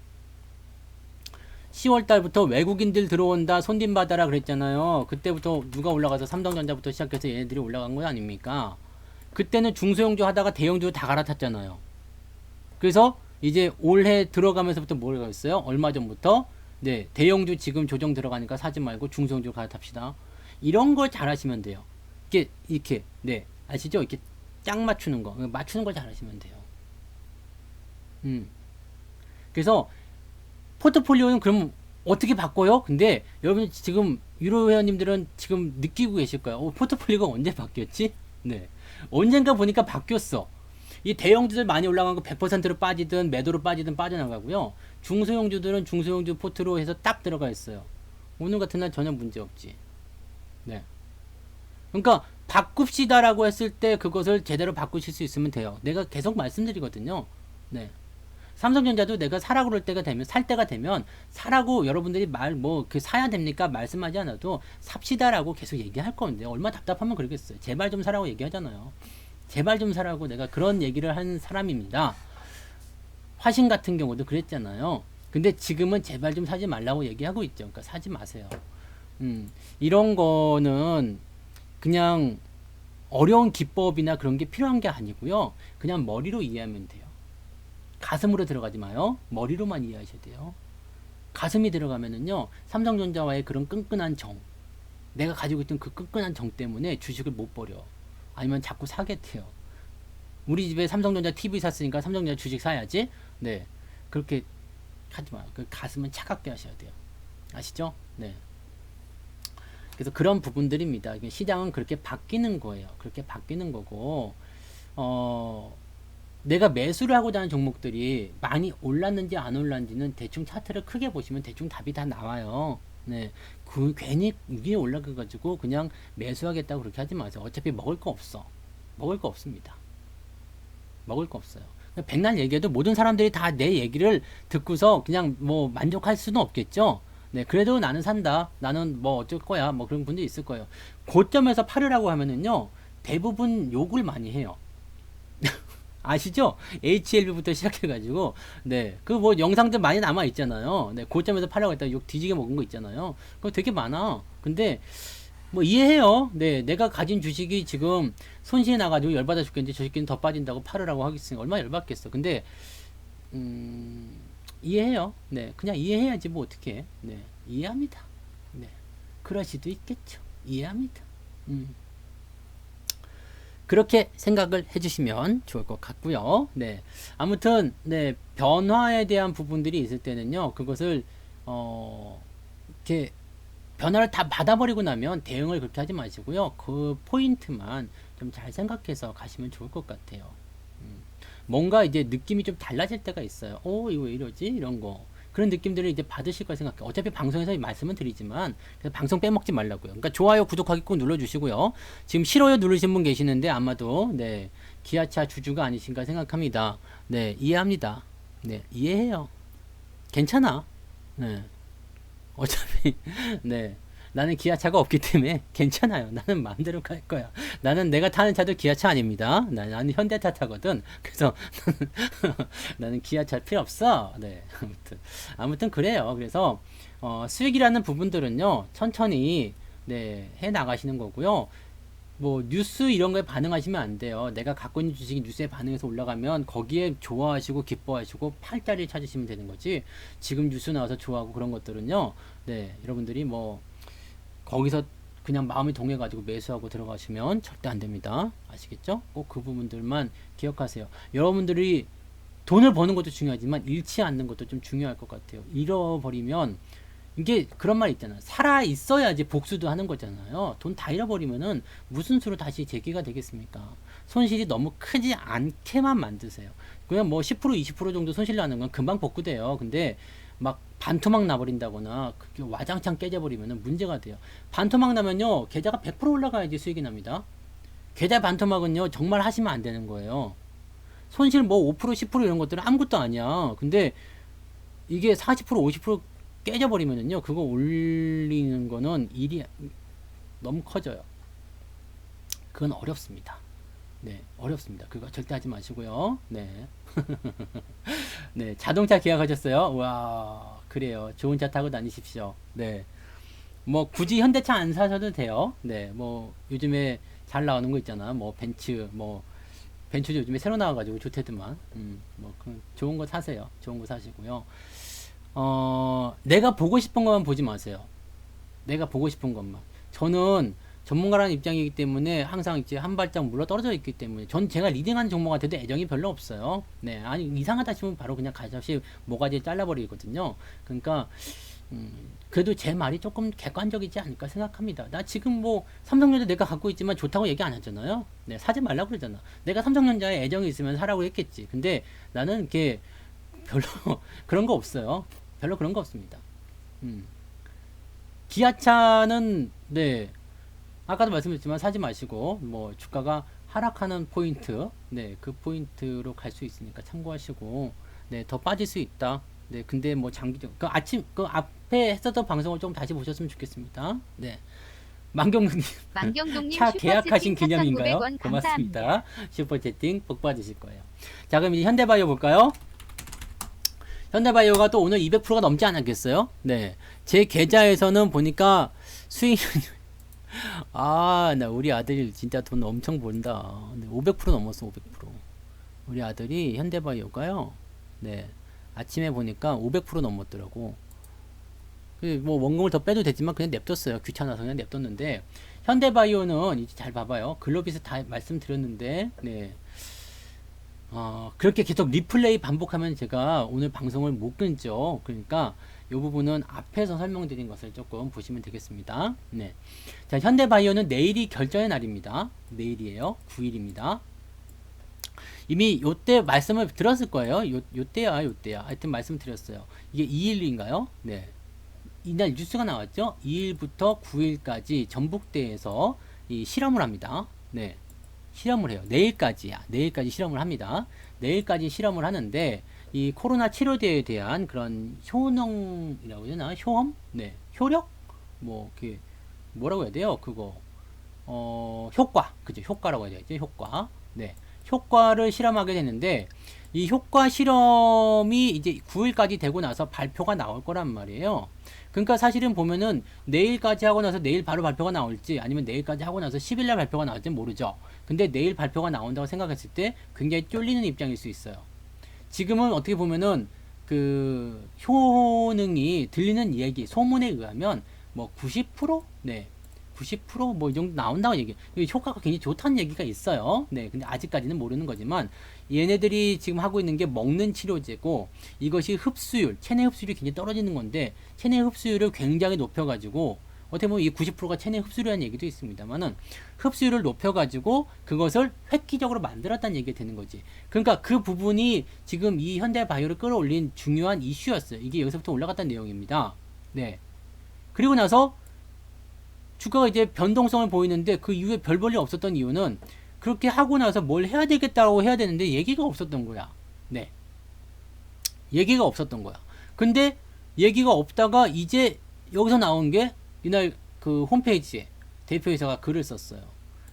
10월 달부터 외국인들 들어온다, 손님 받아라 그랬잖아요. 그때부터 누가 올라가서 삼성전자부터 시작해서 얘네들이 올라간 거 아닙니까? 그때는 중소형주 하다가 대형주 다 갈아탔잖아요. 그래서 이제 올해 들어가면서부터 뭐라고 했어요? 얼마 전부터 네, 대형주 지금 조정 들어가니까 사지 말고 중소형주 갈아탑시다. 이런 걸 잘 하시면 돼요. 이렇게 네, 아시죠? 이렇게 짝 맞추는 거. 맞추는 걸 잘 하시면 돼요. 그래서 포트폴리오는 그럼 어떻게 바꿔요? 근데 여러분 지금 유로 회원님들은 지금 느끼고 계실 거예요. 포트폴리오가 언제 바뀌었지? 네. 언젠가 보니까 바뀌었어. 이 대형주들 많이 올라간 거 100%로 빠지든 매도로 빠지든 빠져나가고요. 중소형주들은 중소형주 포트로 해서 딱 들어가 있어요. 오늘 같은 날 전혀 문제 없지. 네. 그러니까 바꿉시다라고 했을 때 그것을 제대로 바꾸실 수 있으면 돼요. 내가 계속 말씀드리거든요. 네. 삼성전자도 내가 사라고 그럴 때가 되면 살 때가 되면 사라고 여러분들이 사야 됩니까? 말씀하지 않아도 삽시다라고 계속 얘기할 건데 얼마 답답하면 그러겠어요. 제발 좀 사라고 얘기하잖아요. 제발 좀 사라고 내가 그런 얘기를 한 사람입니다. 화신 같은 경우도 그랬잖아요. 근데 지금은 제발 좀 사지 말라고 얘기하고 있죠. 그러니까 사지 마세요. 이런 거는 그냥 어려운 기법이나 그런 게 필요한 게 아니고요. 그냥 머리로 이해하면 돼요. 가슴으로 들어가지 마요. 머리로만 이해하셔야 돼요. 가슴이 들어가면은요, 삼성전자와의 그런 끈끈한 정, 내가 가지고 있던 그 끈끈한 정 때문에 주식을 못 버려. 아니면 자꾸 사게 돼요. 우리 집에 삼성전자 TV 샀으니까 삼성전자 주식 사야지. 네, 그렇게 하지 마요. 그 가슴은 차갑게 하셔야 돼요. 아시죠? 네. 그래서 그런 부분들입니다. 시장은 그렇게 바뀌는 거예요. 그렇게 바뀌는 거고, 내가 매수를 하고자 하는 종목들이 많이 올랐는지 안 올랐는지는 대충 차트를 크게 보시면 대충 답이 다 나와요. 네. 괜히 위에 올라가가지고 그냥 매수하겠다고 그렇게 하지 마세요. 어차피 먹을 거 없어. 먹을 거 없습니다. 먹을 거 없어요. 백날 얘기해도 모든 사람들이 다 내 얘기를 듣고서 그냥 뭐 만족할 수는 없겠죠. 네, 그래도 나는 산다. 나는 뭐 어쩔 거야. 뭐 그런 분들이 있을 거예요. 고점에서 팔으라고 하면은요, 대부분 욕을 많이 해요. 아시죠? HLB부터 시작해가지고, 네. 그 뭐 영상들 많이 남아있잖아요. 네. 고점에서 팔라고 했다가 욕 뒤지게 먹은 거 있잖아요. 그거 되게 많아. 근데, 뭐 이해해요. 네. 내가 가진 주식이 지금 손실이 나가지고 열받아 죽겠는데 저 새끼는 더 빠진다고 팔으라고 하겠으니까 얼마나 열받겠어. 근데, 이해해요. 네. 그냥 이해해야지 뭐 어떻게 해. 네. 이해합니다. 네. 그럴 수도 있겠죠. 이해합니다. 그렇게 생각을 해주시면 좋을 것 같고요. 네, 아무튼 네 변화에 대한 부분들이 있을 때는요, 그것을 이렇게 변화를 다 받아버리고 나면 대응을 그렇게 하지 마시고요, 그 포인트만 좀 잘 생각해서 가시면 좋을 것 같아요. 뭔가 이제 느낌이 좀 달라질 때가 있어요. 이거 왜 이러지? 이런 거. 그런 느낌들을 이제 받으실 거 생각해요. 어차피 방송에서 말씀은 드리지만, 그래서 방송 빼먹지 말라고요. 그러니까 좋아요, 구독하기 꼭 눌러주시고요. 지금 싫어요 누르신 분 계시는데, 아마도, 네, 기아차 주주가 아니신가 생각합니다. 네, 이해합니다. 네, 이해해요. 괜찮아. 네. 어차피, 네. 나는 기아차가 없기 때문에 괜찮아요. 나는 마음대로 갈 거야. 나는 내가 타는 차도 기아차 아닙니다. 나는 현대차 타거든. 그래서 나는 기아차 필요 없어. 네. 아무튼 그래요. 그래서 수익이라는 부분들은요. 천천히 네, 해 나가시는 거고요. 뭐 뉴스 이런 거에 반응하시면 안 돼요. 내가 갖고 있는 주식이 뉴스에 반응해서 올라가면 거기에 좋아하시고 기뻐하시고 팔자리를 찾으시면 되는 거지. 지금 뉴스 나와서 좋아하고 그런 것들은요. 네, 여러분들이 뭐 거기서 그냥 마음이 동해가지고 매수하고 들어가시면 절대 안 됩니다. 아시겠죠? 꼭 그 부분들만 기억하세요. 여러분들이 돈을 버는 것도 중요하지만 잃지 않는 것도 좀 중요할 것 같아요. 잃어버리면 이게 그런 말 있잖아요. 살아 있어야지 복수도 하는 거잖아요. 돈 다 잃어버리면은 무슨 수로 다시 재기가 되겠습니까? 손실이 너무 크지 않게만 만드세요. 그냥 뭐 10% 20% 정도 손실 나는 건 금방 복구돼요. 근데 막 반토막 나버린다거나 그게 와장창 깨져버리면 문제가 돼요. 반토막 나면요 계좌가 100% 올라가야지 수익이 납니다. 계좌 반토막은요 정말 하시면 안 되는 거예요. 손실 뭐 5% 10% 이런 것들은 아무것도 아니야. 근데 이게 40% 50% 깨져버리면요 그거 올리는 거는 일이 너무 커져요. 그건 어렵습니다. 네, 어렵습니다. 그거 절대 하지 마시고요. 네. 네, 자동차 계약하셨어요? 와, 그래요. 좋은 차 타고 다니십시오. 네. 뭐, 굳이 현대차 안 사셔도 돼요. 네, 뭐, 요즘에 잘 나오는 거 있잖아. 뭐, 벤츠도 요즘에 새로 나와가지고 좋대더만. 뭐, 좋은 거 사세요. 좋은 거 사시고요. 내가 보고 싶은 것만 보지 마세요. 내가 보고 싶은 것만. 저는 전문가라는 입장이기 때문에 항상 이제 한 발짝 물러 떨어져 있기 때문에 제가 리딩하는 종목한테도 애정이 별로 없어요. 네, 아니 이상하다 싶으면 바로 그냥 가시 모가지 잘라버리거든요. 그러니까 그래도 제 말이 조금 객관적이지 않을까 생각합니다. 나 지금 뭐 삼성전자 내가 갖고 있지만 좋다고 얘기 안 하잖아요. 네, 사지 말라고 그러잖아. 내가 삼성전자에 애정이 있으면 사라고 했겠지. 근데 나는 이렇게 별로 그런 거 없어요. 별로 그런 거 없습니다. 음. 기아차는 네 아까도 말씀드렸지만 사지 마시고 뭐 주가가 하락하는 포인트 그 포인트로 갈 수 있으니까 참고하시고 더 빠질 수 있다. 근데 뭐 장기적 그 앞에 했었던 방송을 좀 다시 보셨으면 좋겠습니다. 만경동님 차 계약하신 기념인가요? 고맙습니다. 슈퍼채팅 복 받으실 거예요. 자 그럼 이제 현대바이오 볼까요? 현대바이오가 또 오늘 200%가 넘지 않았겠어요? 제 계좌에서는 보니까 수익 나 우리 아들이 진짜 돈 엄청 번다. 500% 넘었어, 500%. 우리 아들이 현대바이오가요. 아침에 보니까 500% 넘었더라고. 뭐 원금을 더 빼도 되지만 그냥 냅뒀어요. 귀찮아서 그냥 냅뒀는데 현대바이오는 이제 잘 봐봐요. 글로비스 다 말씀드렸는데 그렇게 계속 리플레이 반복하면 제가 오늘 방송을 못 끊죠. 그러니까 이 부분은 앞에서 설명드린 것을 조금 보시면 되겠습니다. 자, 현대바이오는 내일이 결정의 날입니다. 내일이에요. 9일입니다. 이미 요때 말씀을 들었을 거예요. 요때야. 하여튼 말씀드렸어요. 이게 2일인가요? 이날 뉴스가 나왔죠. 2일부터 9일까지 전북대에서 이 실험을 합니다. 실험을 해요. 내일까지 실험을 합니다. 내일까지 실험을 하는데 이 코로나 치료제에 대한 그런 효능이라고 해야 되나? 효험? 효력? 뭐 그 뭐라고 해야 돼요? 그거 효과. 그죠? 효과라고 해야 되죠. 효과. 효과를 실험하게 되는데 이 효과 실험이 이제 9일까지 되고 나서 발표가 나올 거란 말이에요. 그러니까 사실은 보면은 내일까지 하고 나서 내일 바로 발표가 나올지 아니면 내일까지 하고 나서 10일날 발표가 나올지 모르죠. 근데 내일 발표가 나온다고 생각했을 때 굉장히 쫄리는 입장일 수 있어요. 지금은 어떻게 보면은 그 효능이 들리는 얘기, 소문에 의하면 뭐 90%? 네. 90%뭐 이 정도 나온다고 효과가 굉장히 좋다는 얘기가 있어요. 네. 근데 아직까지는 모르는 거지만 얘네들이 지금 하고 있는 게 먹는 치료제고 이것이 흡수율, 체내 흡수율이 굉장히 떨어지는 건데 체내 흡수율을 굉장히 높여가지고 어떻게 보면 이 90%가 체내 흡수율이라는 얘기도 있습니다만은 흡수율을 높여가지고 그것을 획기적으로 만들었다는 얘기가 되는 거지. 그러니까 그 부분이 지금 이 현대바이오를 끌어올린 중요한 이슈였어요. 이게 여기서부터 올라갔다는 내용입니다. 네. 그리고 나서 주가가 이제 변동성을 보이는데 그 이후에 별 볼일 없었던 이유는 그렇게 하고 나서 뭘 해야 되겠다고 해야 되는데 얘기가 없었던 거야. 네. 얘기가 없었던 거야. 근데 얘기가 없다가 이제 여기서 나온 게 이날 그 홈페이지에 대표이사가 글을 썼어요.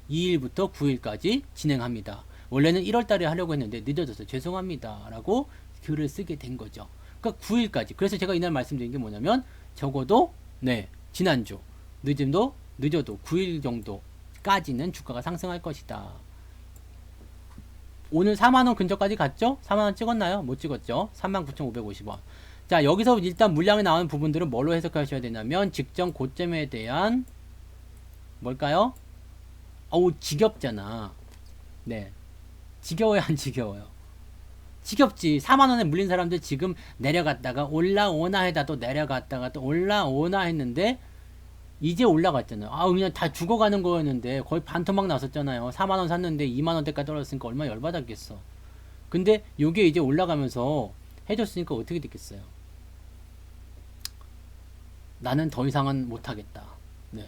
2일부터 9일까지 진행합니다. 원래는 1월 달에 하려고 했는데 늦어져서 죄송합니다. 라고 글을 쓰게 된 거죠. 그러니까 9일까지. 그래서 제가 이날 말씀드린 게 뭐냐면 적어도 네, 지난주 늦어도 9일 정도까지는 주가가 상승할 것이다. 오늘 4만원 근처까지 갔죠? 4만원 찍었나요? 못 찍었죠? 39,550원. 자, 여기서 일단 물량이 나오는 부분들은 뭘로 해석하셔야 되냐면 직전 고점에 대한 뭘까요? 어우, 지겹잖아. 네. 지겨워요, 안 지겨워요? 지겹지. 4만원에 물린 사람들 지금 내려갔다가 올라오나 해다 또 내려갔다가 또 올라오나 했는데 이제 올라갔잖아요. 아, 그냥 다 죽어가는 거였는데 거의 반토막 났었잖아요. 4만원 샀는데 2만원대까지 떨어졌으니까 얼마나 열받았겠어. 근데 요게 이제 올라가면서 해줬으니까 어떻게 됐겠어요? 나는 더 이상은 못하겠다. 네.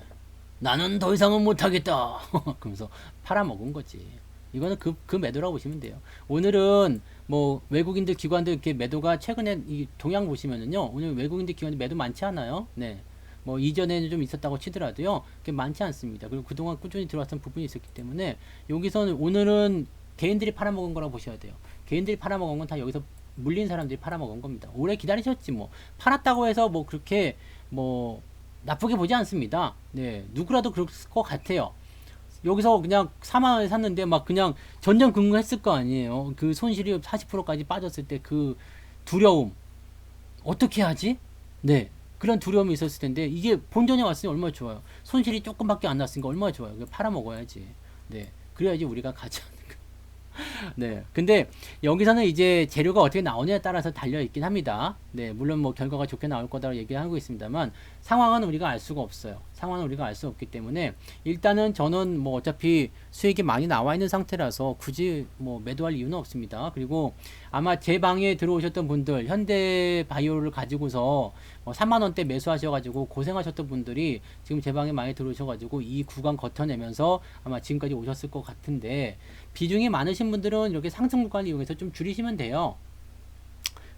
나는 더 이상은 못하겠다. 그러면서 팔아먹은 거지. 이거는 그 매도라고 보시면 돼요. 오늘은 뭐 외국인들 기관들 이렇게 매도가 최근에 이 동향 보시면은요. 오늘 외국인들 기관들 매도 많지 않아요. 네. 뭐 이전에는 좀 있었다고 치더라도요. 그게 많지 않습니다. 그리고 그동안 꾸준히 들어왔던 부분이 있었기 때문에 여기서는 오늘은 개인들이 팔아먹은 거라고 보셔야 돼요. 개인들이 팔아먹은 건 다 여기서 물린 사람들이 팔아먹은 겁니다. 오래 기다리셨지 뭐. 팔았다고 해서 뭐 그렇게 뭐 나쁘게 보지 않습니다. 네, 누구라도 그럴 것 같아요. 여기서 그냥 4만원에 샀는데 막 그냥 전전긍긍했을 거 아니에요. 그 손실이 40%까지 빠졌을 때 그 두려움 어떻게 하지? 네, 그런 두려움이 있었을 텐데 이게 본전에 왔으니 얼마나 좋아요. 손실이 조금밖에 안 났으니까 얼마나 좋아요. 팔아먹어야지. 네, 그래야지 우리가 가지 않을까. 네. 근데 여기서는 이제 재료가 어떻게 나오냐에 따라서 달려 있긴 합니다. 네. 물론 뭐 결과가 좋게 나올 거다라고 얘기하고 있습니다만 상황은 우리가 알 수가 없어요. 상황은 우리가 알 수 없기 때문에 일단은 저는 뭐 어차피 수익이 많이 나와 있는 상태라서 굳이 뭐 매도할 이유는 없습니다. 그리고 아마 제 방에 들어오셨던 분들 현대바이오를 가지고서 뭐 3만원대 매수하셔가지고 고생하셨던 분들이 지금 제 방에 많이 들어오셔가지고 이 구간 버텨내면서 아마 지금까지 오셨을 것 같은데 비중이 많으신 분들은 이렇게 상승 구간을 이용해서 좀 줄이시면 돼요.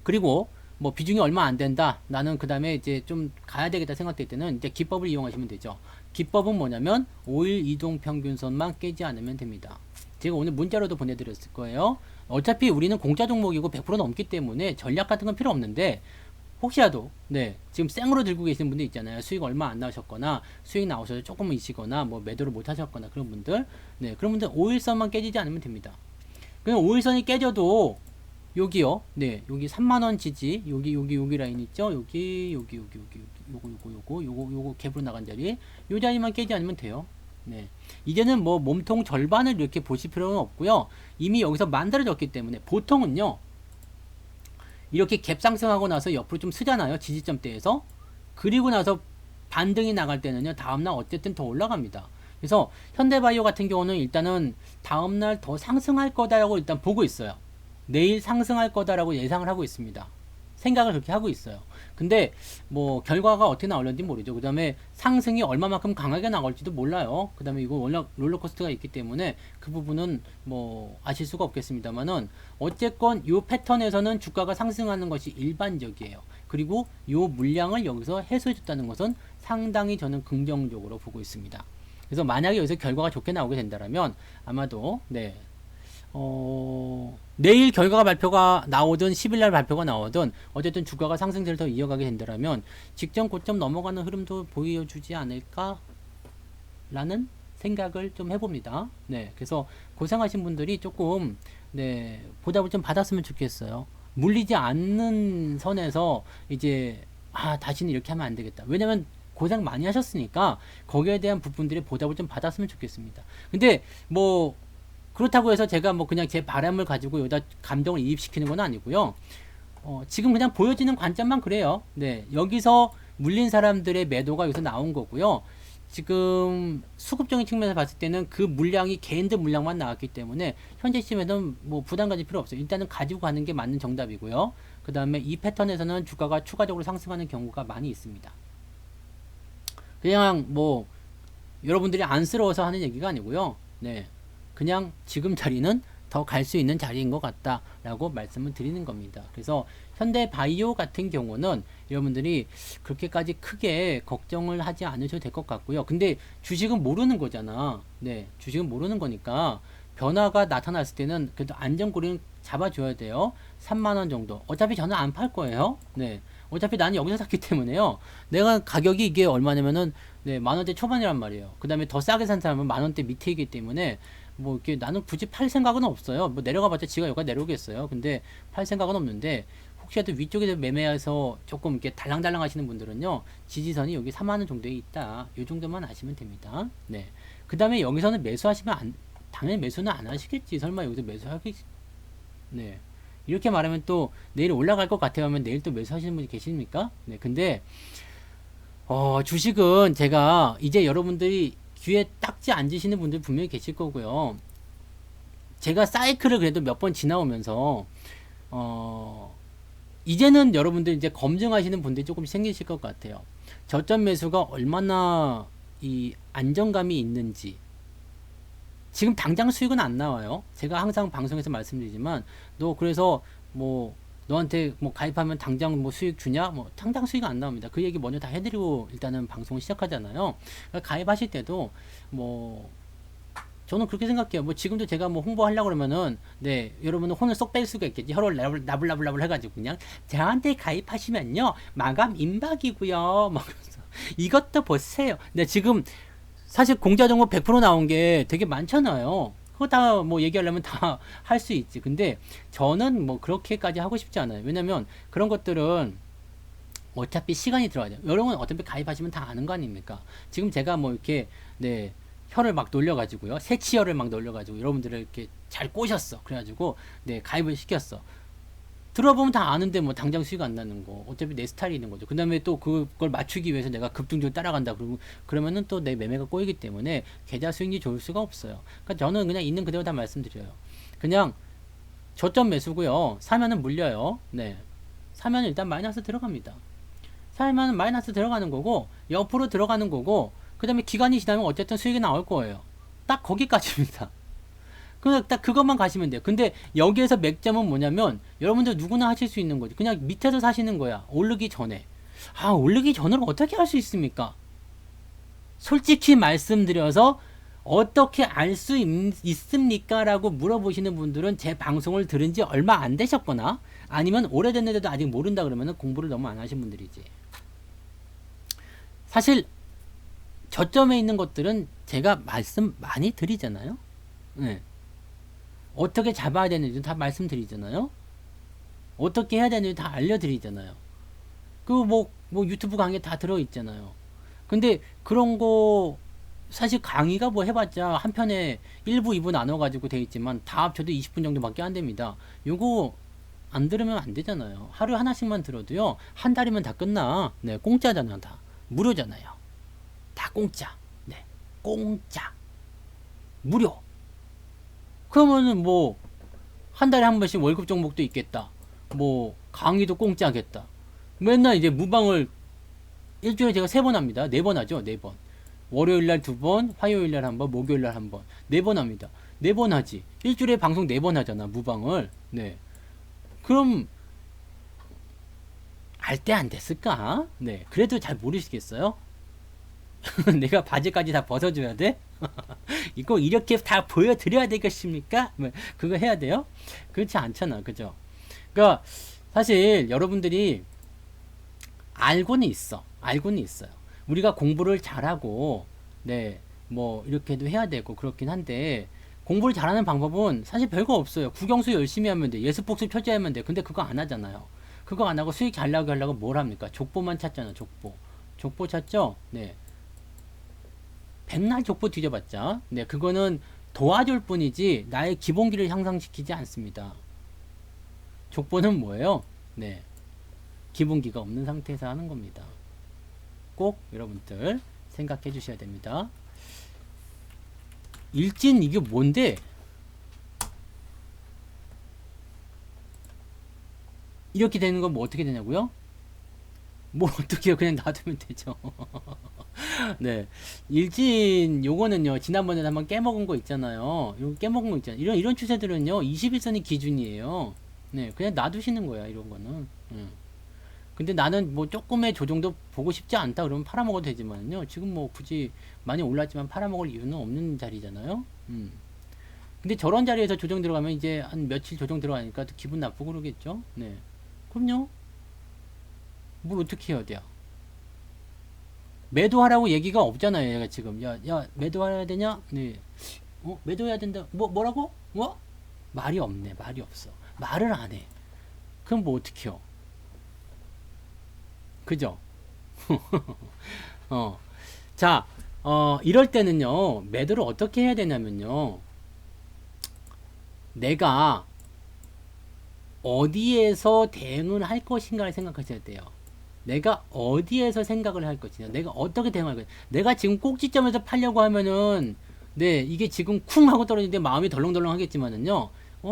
그리고 뭐 비중이 얼마 안 된다. 나는 그 다음에 이제 좀 가야 되겠다 생각될 때는 이제 기법을 이용하시면 되죠. 기법은 뭐냐면 5일 이동 평균선만 깨지 않으면 됩니다. 제가 오늘 문자로도 보내드렸을 거예요. 어차피 우리는 공짜 종목이고 100% 넘기 때문에 전략 같은 건 필요 없는데 혹시라도 네 지금 생으로 들고 계시는 분들 있잖아요. 수익 얼마 안 나오셨거나 수익 나오셔서 조금이시거나 뭐 매도를 못 하셨거나 그런 분들 네 그런 분들 5일선만 깨지지 않으면 됩니다. 그냥 5일선이 깨져도 여기요. 네 여기 3만원 지지 여기 라인 있죠. 여기 요거 갭으로 나간 자리 요 자리만 깨지 않으면 돼요. 네 이제는 뭐 몸통 절반을 이렇게 보실 필요는 없고요. 이미 여기서 만들어졌기 때문에 보통은요. 이렇게 갭 상승하고 나서 옆으로 좀 쓰잖아요. 지지점대에서. 그리고 나서 반등이 나갈 때는요. 다음날 어쨌든 더 올라갑니다. 그래서 현대바이오 같은 경우는 일단은 다음날 더 상승할 거다라고 일단 보고 있어요. 내일 상승할 거다라고 예상을 하고 있습니다. 생각을 그렇게 하고 있어요. 근데 뭐 결과가 어떻게 나올는지 모르죠. 그 다음에 상승이 얼마만큼 강하게 나갈지도 몰라요. 그 다음에 이거 워낙 롤러코스터가 있기 때문에 그 부분은 뭐 아실 수가 없겠습니다만은 어쨌건 요 패턴에서는 주가가 상승하는 것이 일반적이에요. 그리고 요 물량을 여기서 해소해 줬다는 것은 상당히 저는 긍정적으로 보고 있습니다. 그래서 만약에 여기서 결과가 좋게 나오게 된다면 아마도 네 내일 결과가 발표가 나오든 10일날 발표가 나오든 어쨌든 주가가 상승세를 더 이어가게 된다면 직전 고점 넘어가는 흐름도 보여주지 않을까 라는 생각을 좀 해봅니다. 네, 그래서 고생하신 분들이 조금 네, 보답을 좀 받았으면 좋겠어요. 물리지 않는 선에서 이제 다시는 이렇게 하면 안 되겠다. 왜냐면 고생 많이 하셨으니까 거기에 대한 부분들이 보답을 좀 받았으면 좋겠습니다. 근데 뭐 그렇다고 해서 제가 뭐 그냥 제 바람을 가지고 여기다 감정을 이입시키는 건 아니고요. 지금 그냥 보여지는 관점만 그래요. 네, 여기서 물린 사람들의 매도가 여기서 나온 거고요. 지금 수급적인 측면에서 봤을 때는 그 물량이 개인들 물량만 나왔기 때문에 현재 시점에는 뭐 부담 가질 필요 없어요. 일단은 가지고 가는 게 맞는 정답이고요. 그 다음에 이 패턴에서는 주가가 추가적으로 상승하는 경우가 많이 있습니다. 그냥 뭐 여러분들이 안쓰러워서 하는 얘기가 아니고요. 네, 그냥 지금 자리는 더 갈 수 있는 자리인 것 같다라고 말씀을 드리는 겁니다. 그래서 현대바이오 같은 경우는 여러분들이 그렇게까지 크게 걱정을 하지 않으셔도 될 것 같고요. 근데 주식은 모르는 거잖아. 네, 주식은 모르는 거니까 변화가 나타났을 때는 그래도 안전고리는 잡아줘야 돼요. 3만원 정도. 어차피 저는 안 팔 거예요. 네, 어차피 나는 여기서 샀기 때문에요. 내가 가격이 이게 얼마냐면은 네, 만원대 초반이란 말이에요. 그 다음에 더 싸게 산 사람은 만원대 밑이기 때문에 뭐 이렇게 나는 굳이 팔 생각은 없어요. 뭐 내려가봤자 지가 여기가 내려오겠어요. 근데 팔 생각은 없는데 혹시라도 위쪽에서 매매해서 조금 이렇게 달랑달랑 하시는 분들은요, 지지선이 여기 3만원 정도에 있다. 요 정도만 아시면 됩니다. 네. 그 다음에 여기서는 매수하시면 당연히 매수는 안 하시겠지. 설마 여기서 매수하겠지. 네. 이렇게 말하면 또 내일 올라갈 것 같아요 하면 내일 또 매수하시는 분이 계십니까? 네. 근데 주식은 제가 이제 여러분들이 귀에 딱지 앉으시는 분들 분명히 계실 거고요. 제가 사이클을 그래도 몇 번 지나오면서 이제는 여러분들 이제 검증하시는 분들이 조금 생기실 것 같아요. 저점 매수가 얼마나 이 안정감이 있는지. 지금 당장 수익은 안 나와요. 제가 항상 방송에서 말씀드리지만 너 그래서 뭐 너한테 뭐 가입하면 당장 뭐 수익 주냐? 뭐 당장 수익 안 나옵니다. 그 얘기 먼저 다 해드리고 일단은 방송을 시작하잖아요. 그러니까 가입하실 때도 뭐 저는 그렇게 생각해요. 뭐 지금도 제가 뭐 홍보하려고 그러면은 네, 여러분은 혼을 쏙 뺄 수가 있겠지. 혀를 나불나불 해가지고 그냥 저한테 가입하시면요 마감 임박이고요. 막 이것도 보세요. 근데 지금 사실 공짜 정보 100% 나온 게 되게 많잖아요. 그거 다 뭐 얘기하려면 다 할 수 있지. 근데 저는 뭐 그렇게까지 하고 싶지 않아요. 왜냐면 그런 것들은 어차피 시간이 들어야 돼요. 여러분 어차피 가입하시면 다 아는 거 아닙니까? 지금 제가 뭐 이렇게 네, 혀를 막 놀려가지고요. 새치열을 막 놀려가지고 여러분들을 이렇게 잘 꼬셨어. 그래가지고 네, 가입을 시켰어. 들어보면 다 아는데 뭐 당장 수익 안 나는 거 어차피 내 스타일이 있는 거죠. 그 다음에 또 그걸 맞추기 위해서 내가 급등주를 따라간다 그러면은 또 내 매매가 꼬이기 때문에 계좌 수익이 좋을 수가 없어요. 그러니까 저는 그냥 있는 그대로 다 말씀드려요. 그냥 저점 매수고요. 사면은 물려요. 네, 사면은 일단 마이너스 들어갑니다. 사면은 마이너스 들어가는 거고 옆으로 들어가는 거고 그 다음에 기간이 지나면 어쨌든 수익이 나올 거예요. 딱 거기까지입니다. 그냥 딱 그것만 가시면 돼요. 근데 여기에서 맥점은 뭐냐면 여러분들 누구나 하실 수 있는 거지. 그냥 밑에서 사시는 거야. 오르기 전에. 오르기 전으로 어떻게 할 수 있습니까? 솔직히 말씀드려서 어떻게 알 수 있습니까? 라고 물어보시는 분들은 제 방송을 들은 지 얼마 안 되셨거나 아니면 오래됐는데도 아직 모른다 그러면 공부를 너무 안 하신 분들이지. 사실 저점에 있는 것들은 제가 말씀 많이 드리잖아요. 네. 어떻게 잡아야 되는지 다 말씀드리잖아요. 어떻게 해야 되는지 다 알려드리잖아요. 뭐 유튜브 강의 다 들어있잖아요. 근데 그런 거 사실 강의가 뭐 해봤자 한 편에 1부, 2부 나눠가지고 돼 있지만 다 합쳐도 20분 정도밖에 안 됩니다. 요거 안 들으면 안 되잖아요. 하루에 하나씩만 들어도요. 한 달이면 다 끝나. 네, 공짜잖아 다. 무료잖아요. 다 공짜. 네, 공짜. 무료. 그러면은 뭐 한 달에 한 번씩 월급 종목도 있겠다. 뭐 강의도 공짜겠다. 맨날 이제 무방을 일주일에 제가 3번 합니다. 4번 하죠. 4번. 월요일날 2번, 화요일날 1번, 목요일날 1번. 4번 합니다. 4번 하지. 일주일에 방송 4번 하잖아. 무방을. 네. 그럼 알 때 안 됐을까? 네. 그래도 잘 모르시겠어요? 내가 바지까지 다 벗어줘야 돼? 이거 이렇게 다 보여드려야 되겠습니까? 뭐 그거 해야 돼요? 그렇지 않잖아. 그죠? 그러니까 사실 여러분들이 알고는 있어. 알고는 있어요. 우리가 공부를 잘하고, 네, 뭐, 이렇게도 해야 되고, 그렇긴 한데, 공부를 잘하는 방법은 사실 별거 없어요. 국영수 열심히 하면 돼. 예습복습 철저히 하면 돼. 근데 그거 안 하잖아요. 그거 안 하고 수익 잘 나게 하려고 뭘 합니까? 족보만 찾잖아, 족보. 족보 찾죠? 네. 백날 족보 뒤져봤자, 네, 그거는 도와줄 뿐이지, 나의 기본기를 향상시키지 않습니다. 족보는 뭐예요? 네. 기본기가 없는 상태에서 하는 겁니다. 꼭 여러분들 생각해 주셔야 됩니다. 일진 이게 뭔데? 이렇게 되는 건 뭐 어떻게 되냐고요? 뭐 어떻게요? 그냥 놔두면 되죠. 네. 일진 요거는요. 지난번에 한번 깨먹은 거 있잖아요. 요거 깨먹은 거 있잖아요. 이런 추세들은요. 21선이 기준이에요. 네. 그냥 놔두시는 거야. 이런 거는. 근데 나는 뭐 조금의 조정도 보고 싶지 않다 그러면 팔아먹어도 되지만요. 지금 뭐 굳이 많이 올랐지만 팔아먹을 이유는 없는 자리잖아요. 근데 저런 자리에서 조정 들어가면 이제 한 며칠 조정 들어가니까 또 기분 나쁘고 그러겠죠. 네. 그럼요. 뭘 어떻게 해야 돼요? 매도하라고 얘기가 없잖아요. 얘가 지금 야 매도해야 되냐? 네. 매도해야 된다. 뭐라고? 뭐? 말이 없네. 말이 없어. 말을 안 해. 그럼 뭐 어떻게 해요? 그죠? 어. 자, 이럴 때는요, 매도를 어떻게 해야 되냐면요, 내가 어디에서 대응을 할 것인가를 생각하셔야 돼요. 내가 어디에서 생각을 할 것이냐, 내가 어떻게 대응할 것이냐. 내가 지금 꼭지점에서 팔려고 하면은, 네, 이게 지금 쿵 하고 떨어지는데 마음이 덜렁덜렁 하겠지만은요,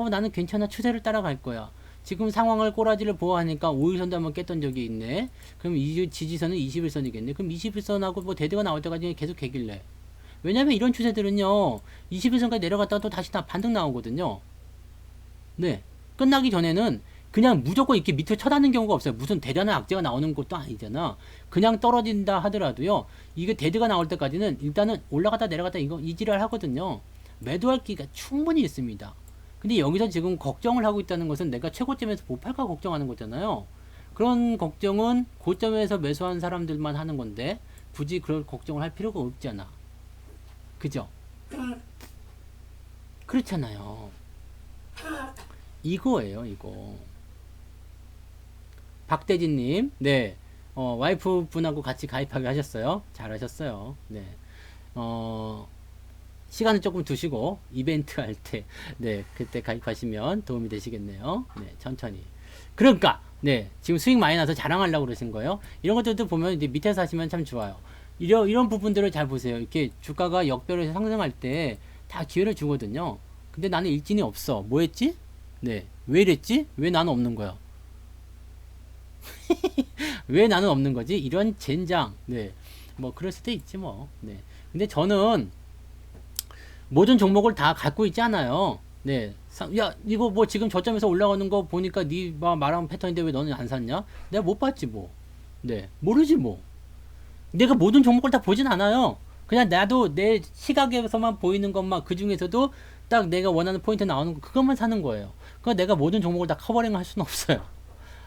나는 괜찮아. 추세를 따라갈 거야. 지금 상황을 꼬라지를 보아하니까 5일선도 한번 깼던 적이 있네. 그럼 이 지지선은 21선이겠네. 그럼 21선하고 뭐 대대가 나올 때까지 계속 개길래. 왜냐면 이런 추세들은요, 21선까지 내려갔다가 또 다시 다 반등 나오거든요. 네. 끝나기 전에는 그냥 무조건 이렇게 밑을 쳐다는 경우가 없어요. 무슨 대단한 악재가 나오는 것도 아니잖아. 그냥 떨어진다 하더라도요, 이게 데드가 나올 때까지는 일단은 올라갔다 내려갔다 이거 이지랄 하거든요. 매도할 기가 충분히 있습니다. 근데 여기서 지금 걱정을 하고 있다는 것은 내가 최고점에서 못 팔까 걱정하는 거잖아요. 그런 걱정은 고점에서 매수한 사람들만 하는 건데 굳이 그런 걱정을 할 필요가 없잖아. 그죠? 그렇잖아요. 이거예요, 이거. 박대진님, 네. 와이프 분하고 같이 가입하게 하셨어요. 잘하셨어요. 네. 어, 시간을 조금 두시고 이벤트 할 때, 네, 그때 가입하시면 도움이 되시겠네요. 네, 천천히. 그러니까, 네, 지금 수익 많이 나서 자랑하려고 그러신 거예요. 이런 것들도 보면 이제 밑에서 하시면 참 좋아요. 이런 부분들을 잘 보세요. 이렇게 주가가 역별에서 상승할 때 다 기회를 주거든요. 근데 나는 일진이 없어. 뭐 했지? 네, 왜 이랬지? 왜 나는 없는 거야? 왜 나는 없는 거지? 이런 젠장. 네, 뭐 그럴 수도 있지 뭐. 네, 근데 저는 모든 종목을 다 갖고 있지 않아요. 네. 야, 이거 뭐 지금 저점에서 올라가는 거 보니까 네 말한 패턴인데 왜 너는 안 샀냐? 내가 못 봤지 뭐. 네. 모르지 뭐. 내가 모든 종목을 다 보진 않아요. 그냥 나도 내 시각에서만 보이는 것만 그 중에서도 딱 내가 원하는 포인트 나오는 거 그것만 사는 거예요. 그러니까 내가 모든 종목을 다 커버링 할 수는 없어요.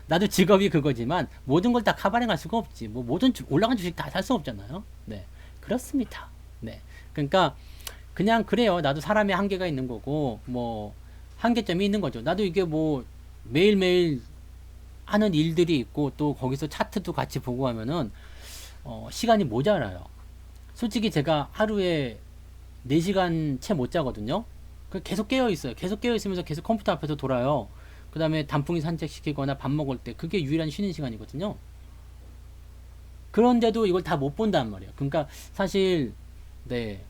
나도 직업이 그거지만 모든 걸 다 커버링 할 수가 없지. 뭐 모든 올라간 주식 다 살 수 없잖아요. 네. 그렇습니다. 네. 그러니까 그냥 그래요. 나도 사람의 한계가 있는 거고, 뭐, 한계점이 있는 거죠. 나도 이게 뭐, 매일매일 하는 일들이 있고, 또 거기서 차트도 같이 보고 하면은, 시간이 모자라요. 솔직히 제가 하루에 4시간 채 못 자거든요. 계속 깨어 있어요. 계속 깨어 있으면서 계속 컴퓨터 앞에서 돌아요. 그 다음에 단풍이 산책시키거나 밥 먹을 때, 그게 유일한 쉬는 시간이거든요. 그런데도 이걸 다 못 본단 말이에요. 그러니까 사실, 네.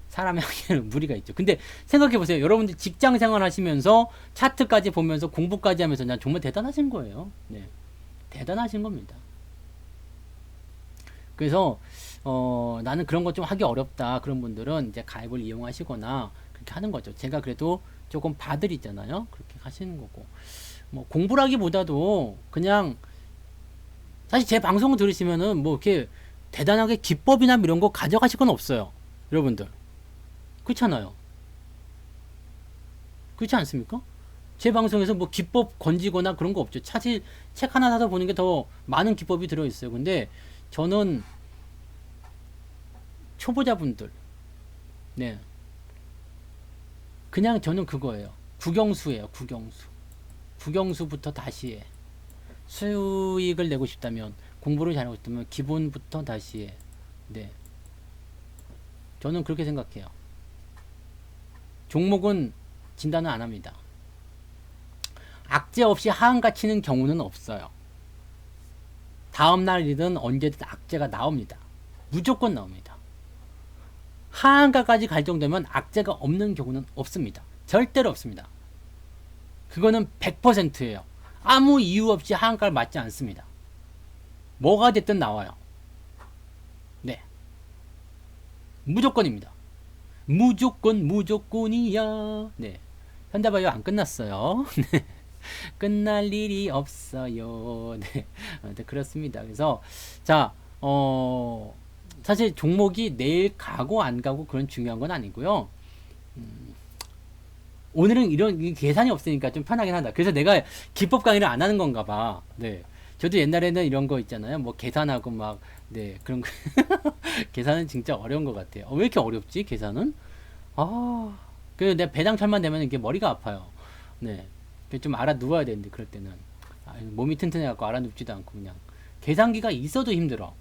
사람의 한계는 무리가 있죠. 근데 생각해 보세요. 여러분들 직장 생활 하시면서 차트까지 보면서 공부까지 하면서 난 정말 대단하신 거예요. 네. 대단하신 겁니다. 그래서 나는 그런 거 좀 하기 어렵다. 그런 분들은 이제 가입을 이용하시거나 그렇게 하는 거죠. 제가 그래도 조금 봐드리잖아요. 그렇게 하시는 거고. 뭐 공부라기보다도 그냥 사실 제 방송 들으시면은 뭐 이렇게 대단하게 기법이나 이런 거 가져가실 건 없어요. 여러분들. 그렇잖아요. 그렇지 않습니까? 제 방송에서 뭐 기법 건지거나 그런 거 없죠. 사실 책 하나 사서 보는 게 더 많은 기법이 들어있어요. 근데 저는 초보자분들, 네, 그냥 저는 그거예요. 국영수예요. 국영수. 국영수부터 다시 해. 수익을 내고 싶다면, 공부를 잘하고 싶다면 기본부터 다시 해. 네, 저는 그렇게 생각해요. 종목은 진단은 안 합니다. 악재 없이 하한가 치는 경우는 없어요. 다음날이든 언제든 악재가 나옵니다. 무조건 나옵니다. 하한가까지 갈 정도면 악재가 없는 경우는 없습니다. 절대로 없습니다. 그거는 100%예요. 아무 이유 없이 하한가를 맞지 않습니다. 뭐가 됐든 나와요. 네, 무조건입니다. 무조건이야. 네, 현대바이오 안 끝났어요. 네. 끝날 일이 없어요. 네, 그렇습니다. 그래서 자, 사실 종목이 내일 가고 안 가고 그런 중요한 건 아니고요. 오늘은 이런 계산이 없으니까 좀 편하긴 하다. 그래서 내가 기법 강의를 안 하는 건가 봐. 네. 저도 옛날에는 이런 거 있잖아요. 뭐 계산하고 막, 네, 그런 거. 계산은 진짜 어려운 것 같아요. 왜 이렇게 어렵지, 계산은? 아, 그 내가 배당철만 되면 이게 머리가 아파요. 네. 좀 알아 누워야 되는데, 그럴 때는. 몸이 튼튼해갖고 알아 눕지도 않고 그냥. 계산기가 있어도 힘들어.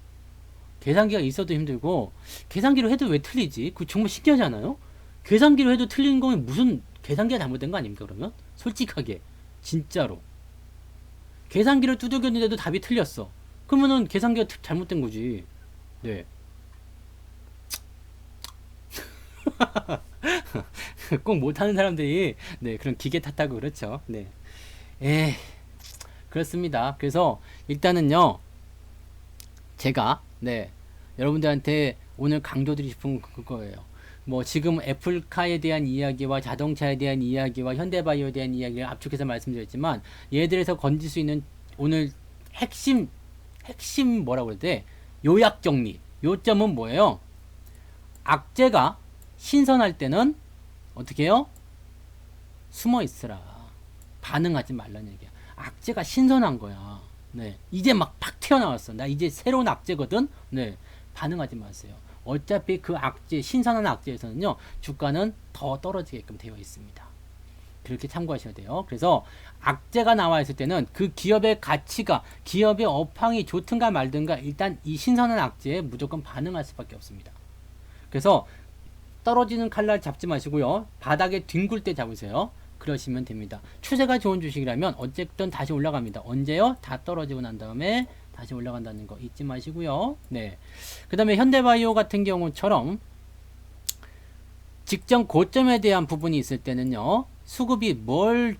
계산기가 있어도 힘들고, 계산기로 해도 왜 틀리지? 그거 정말 신기하지 않아요? 계산기로 해도 틀린 거면 무슨 계산기가 잘못된 거 아닙니까, 그러면? 솔직하게. 진짜로. 계산기를 두들겼는데도 답이 틀렸어. 그러면은 계산기가 잘못된 거지. 네. 꼭 못하는 사람들이, 네, 그런 기계 탓하고 그렇죠. 네. 그렇습니다. 그래서 일단은요, 제가, 네, 여러분들한테 오늘 강조드리고 싶은 그거예요. 뭐 지금 애플카에 대한 이야기와 자동차에 대한 이야기와 현대바이오에 대한 이야기를 압축해서 말씀드렸지만, 얘들에서 건질 수 있는 오늘 핵심 뭐라고 그래야 돼? 요약 정리. 요점은 뭐예요? 악재가 신선할 때는 어떻게 해요? 숨어 있으라. 반응하지 말라는 얘기야. 악재가 신선한 거야. 네. 이제 막 팍 튀어나왔어. 나 이제 새로운 악재거든? 네. 반응하지 마세요. 어차피 그 악재, 신선한 악재에서는요, 주가는 더 떨어지게끔 되어 있습니다. 그렇게 참고하셔야 돼요. 그래서 악재가 나와 있을 때는 그 기업의 가치가, 기업의 업황이 좋든가 말든가 일단 이 신선한 악재에 무조건 반응할 수밖에 없습니다. 그래서 떨어지는 칼날 잡지 마시고요. 바닥에 뒹굴 때 잡으세요. 그러시면 됩니다. 추세가 좋은 주식이라면 어쨌든 다시 올라갑니다. 언제요? 다 떨어지고 난 다음에 다시 올라간다는 거 잊지 마시고요. 네. 그 다음에 현대바이오 같은 경우처럼 직전 고점에 대한 부분이 있을 때는요, 수급이 뭘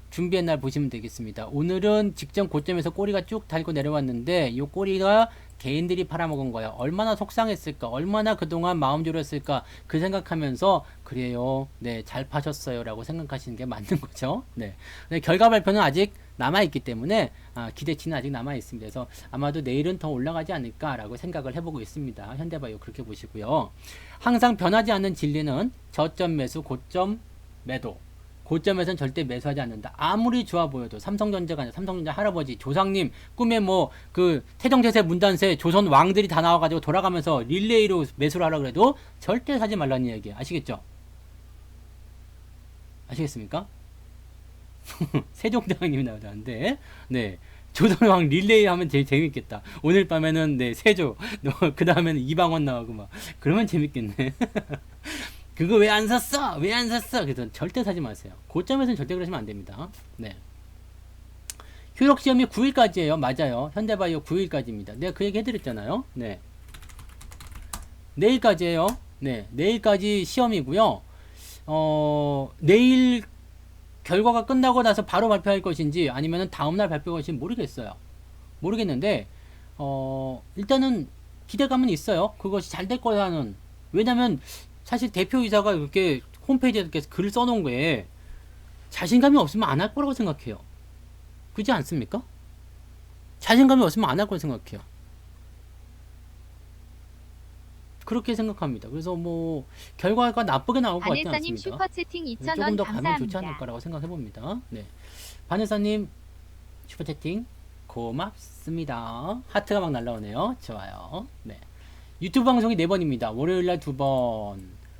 준비한 날 보시면 되겠습니다. 오늘은 직전 고점에서 꼬리가 쭉 달고 내려왔는데 이 꼬리가 개인들이 팔아먹은 거야. 얼마나 속상했을까, 얼마나 그동안 마음 졸였을까, 그 생각하면서 그래요, 네, 잘 파셨어요 라고 생각하시는 게 맞는 거죠. 네. 근데 결과 발표는 아직 남아있기 때문에 기대치는 아직 남아있습니다. 그래서 아마도 내일은 더 올라가지 않을까 라고 생각을 해보고 있습니다. 현대바이오 그렇게 보시고요. 항상 변하지 않는 진리는 저점 매수, 고점 매도. 고점에선 절대 매수하지 않는다. 아무리 좋아 보여도 삼성전자가 아니라 삼성전자 할아버지 조상님 꿈에 뭐 그 태정태세 문단세 조선 왕들이 다 나와가지고 돌아가면서 릴레이로 매수를 하라 그래도 절대 사지 말라는 이야기 아시겠죠? 아시겠습니까? 세종대왕님이 나오자는데, 네, 조선왕 릴레이 하면 제일 재밌겠다. 오늘 밤에는 네 세조, 그 다음에는 이방원 나오고 막 그러면 재밌겠네. 그거 왜 안 샀어? 왜 안 샀어? 그래서 절대 사지 마세요. 고점에서는 절대 그러시면 안 됩니다. 네. 효력 시험이 9일까지예요. 맞아요. 현대바이오 9일까지입니다. 내가 그 얘기 해드렸잖아요. 네. 내일까지예요. 네. 내일까지 시험이고요. 내일 결과가 끝나고 나서 바로 발표할 것인지 아니면은 다음날 발표할 것인지 모르겠어요. 모르겠는데, 일단은 기대감은 있어요. 그것이 잘 될 거라는. 왜냐면, 사실 대표이사가 이렇게 홈페이지에 이렇게 글을 써놓은 거에 자신감이 없으면 안 할 거라고 생각해요. 그렇지 않습니까? 자신감이 없으면 안 할 거라고 생각해요. 그렇게 생각합니다. 그래서 뭐 결과가 나쁘게 나올 것 같지 바네사님 않습니다. 슈퍼채팅 조금 2,000원 더 가면 좋지 감사합니다. 않을까라고 생각해 봅니다. 네. 바네사님 슈퍼채팅 고맙습니다. 하트가 막 날라오네요. 좋아요. 네. 유튜브 방송이 4번입니다. 월요일날 2번.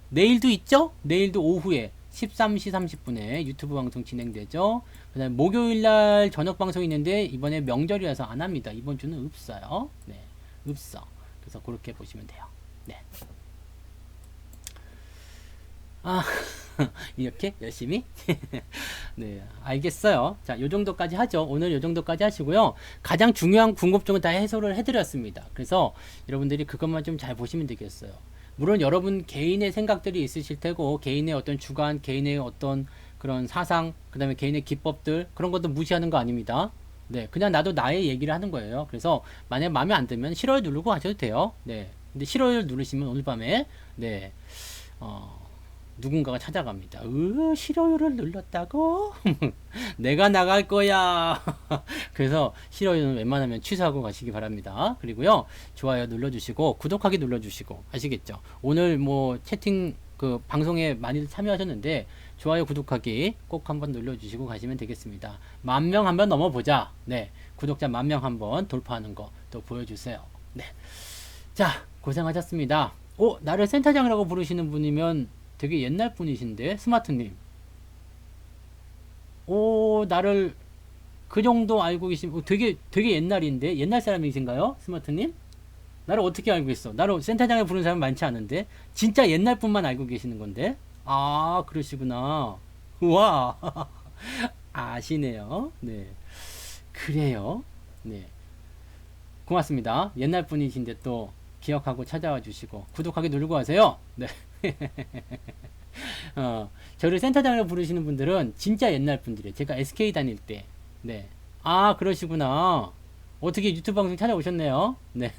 내일도 있죠? 내일도 오후에 13시 30분에 유튜브 방송 진행되죠. 그 다음에 목요일날 저녁 방송이 있는데 이번에 명절이라서 안 합니다. 이번 주는 없어요. 네. 없어. 그래서 그렇게 보시면 돼요. 네. 아, 이렇게 열심히? 네, 알겠어요. 자, 요 정도까지 하죠. 오늘 요 정도까지 하시고요. 가장 중요한 궁금증은 다 해소를 해드렸습니다. 그래서 여러분들이 그것만 좀 잘 보시면 되겠어요. 물론 여러분 개인의 생각들이 있으실 테고, 개인의 어떤 주관, 개인의 어떤 그런 사상, 그 다음에 개인의 기법들, 그런 것도 무시하는 거 아닙니다. 네, 그냥 나도 나의 얘기를 하는 거예요. 그래서 만약에 마음에 안 들면 싫어요 누르고 하셔도 돼요. 네. 근데 싫어요 누르시면 오늘 밤에, 네, 누군가가 찾아갑니다. 싫어요를 눌렀다고? 내가 나갈 거야. 그래서 싫어요는 웬만하면 취소하고 가시기 바랍니다. 그리고요, 좋아요 눌러주시고, 구독하기 눌러주시고, 아시겠죠? 오늘 뭐 채팅 그 방송에 많이들 참여하셨는데, 좋아요, 구독하기 꼭 한번 눌러주시고 가시면 되겠습니다. 10,000명 한번 넘어보자. 네. 구독자 10,000명 한번 돌파하는 거 또 보여주세요. 네. 자, 고생하셨습니다. 나를 센터장이라고 부르시는 분이면 되게 옛날 분이신데, 스마트님. 나를 그 정도 알고 계신, 되게 옛날인데, 옛날 사람이신가요? 스마트님? 나를 어떻게 알고 있어? 나를 센터장에 부르는 사람 많지 않은데? 진짜 옛날 분만 알고 계시는 건데? 아, 그러시구나. 우와. 아시네요. 네. 그래요. 네. 고맙습니다. 옛날 분이신데 또 기억하고 찾아와 주시고, 구독하기 누르고 하세요. 네. 저를 센터장으로 부르시는 분들은 진짜 옛날 분들이에요. 제가 SK 다닐 때. 네. 아, 그러시구나. 어떻게 유튜브 방송 찾아오셨네요. 네.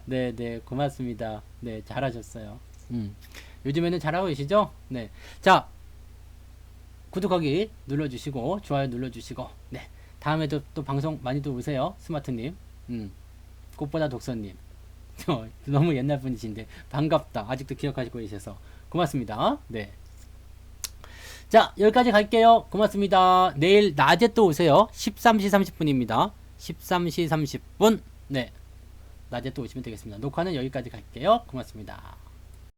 네, 네. 고맙습니다. 네, 잘하셨어요. 요즘에는 잘하고 계시죠? 네. 자, 구독하기 눌러주시고, 좋아요 눌러주시고, 네. 다음에도 또 방송 많이도 오세요. 스마트님. 꽃보다 독서님. 너무 옛날 분이신데 반갑다. 아직도 기억하시고 계셔서 고맙습니다. 네. 자, 여기까지 갈게요. 고맙습니다. 내일 낮에 또 오세요. 13시 30분입니다. 13시 30분. 네. 낮에 또 오시면 되겠습니다. 녹화는 여기까지 갈게요. 고맙습니다.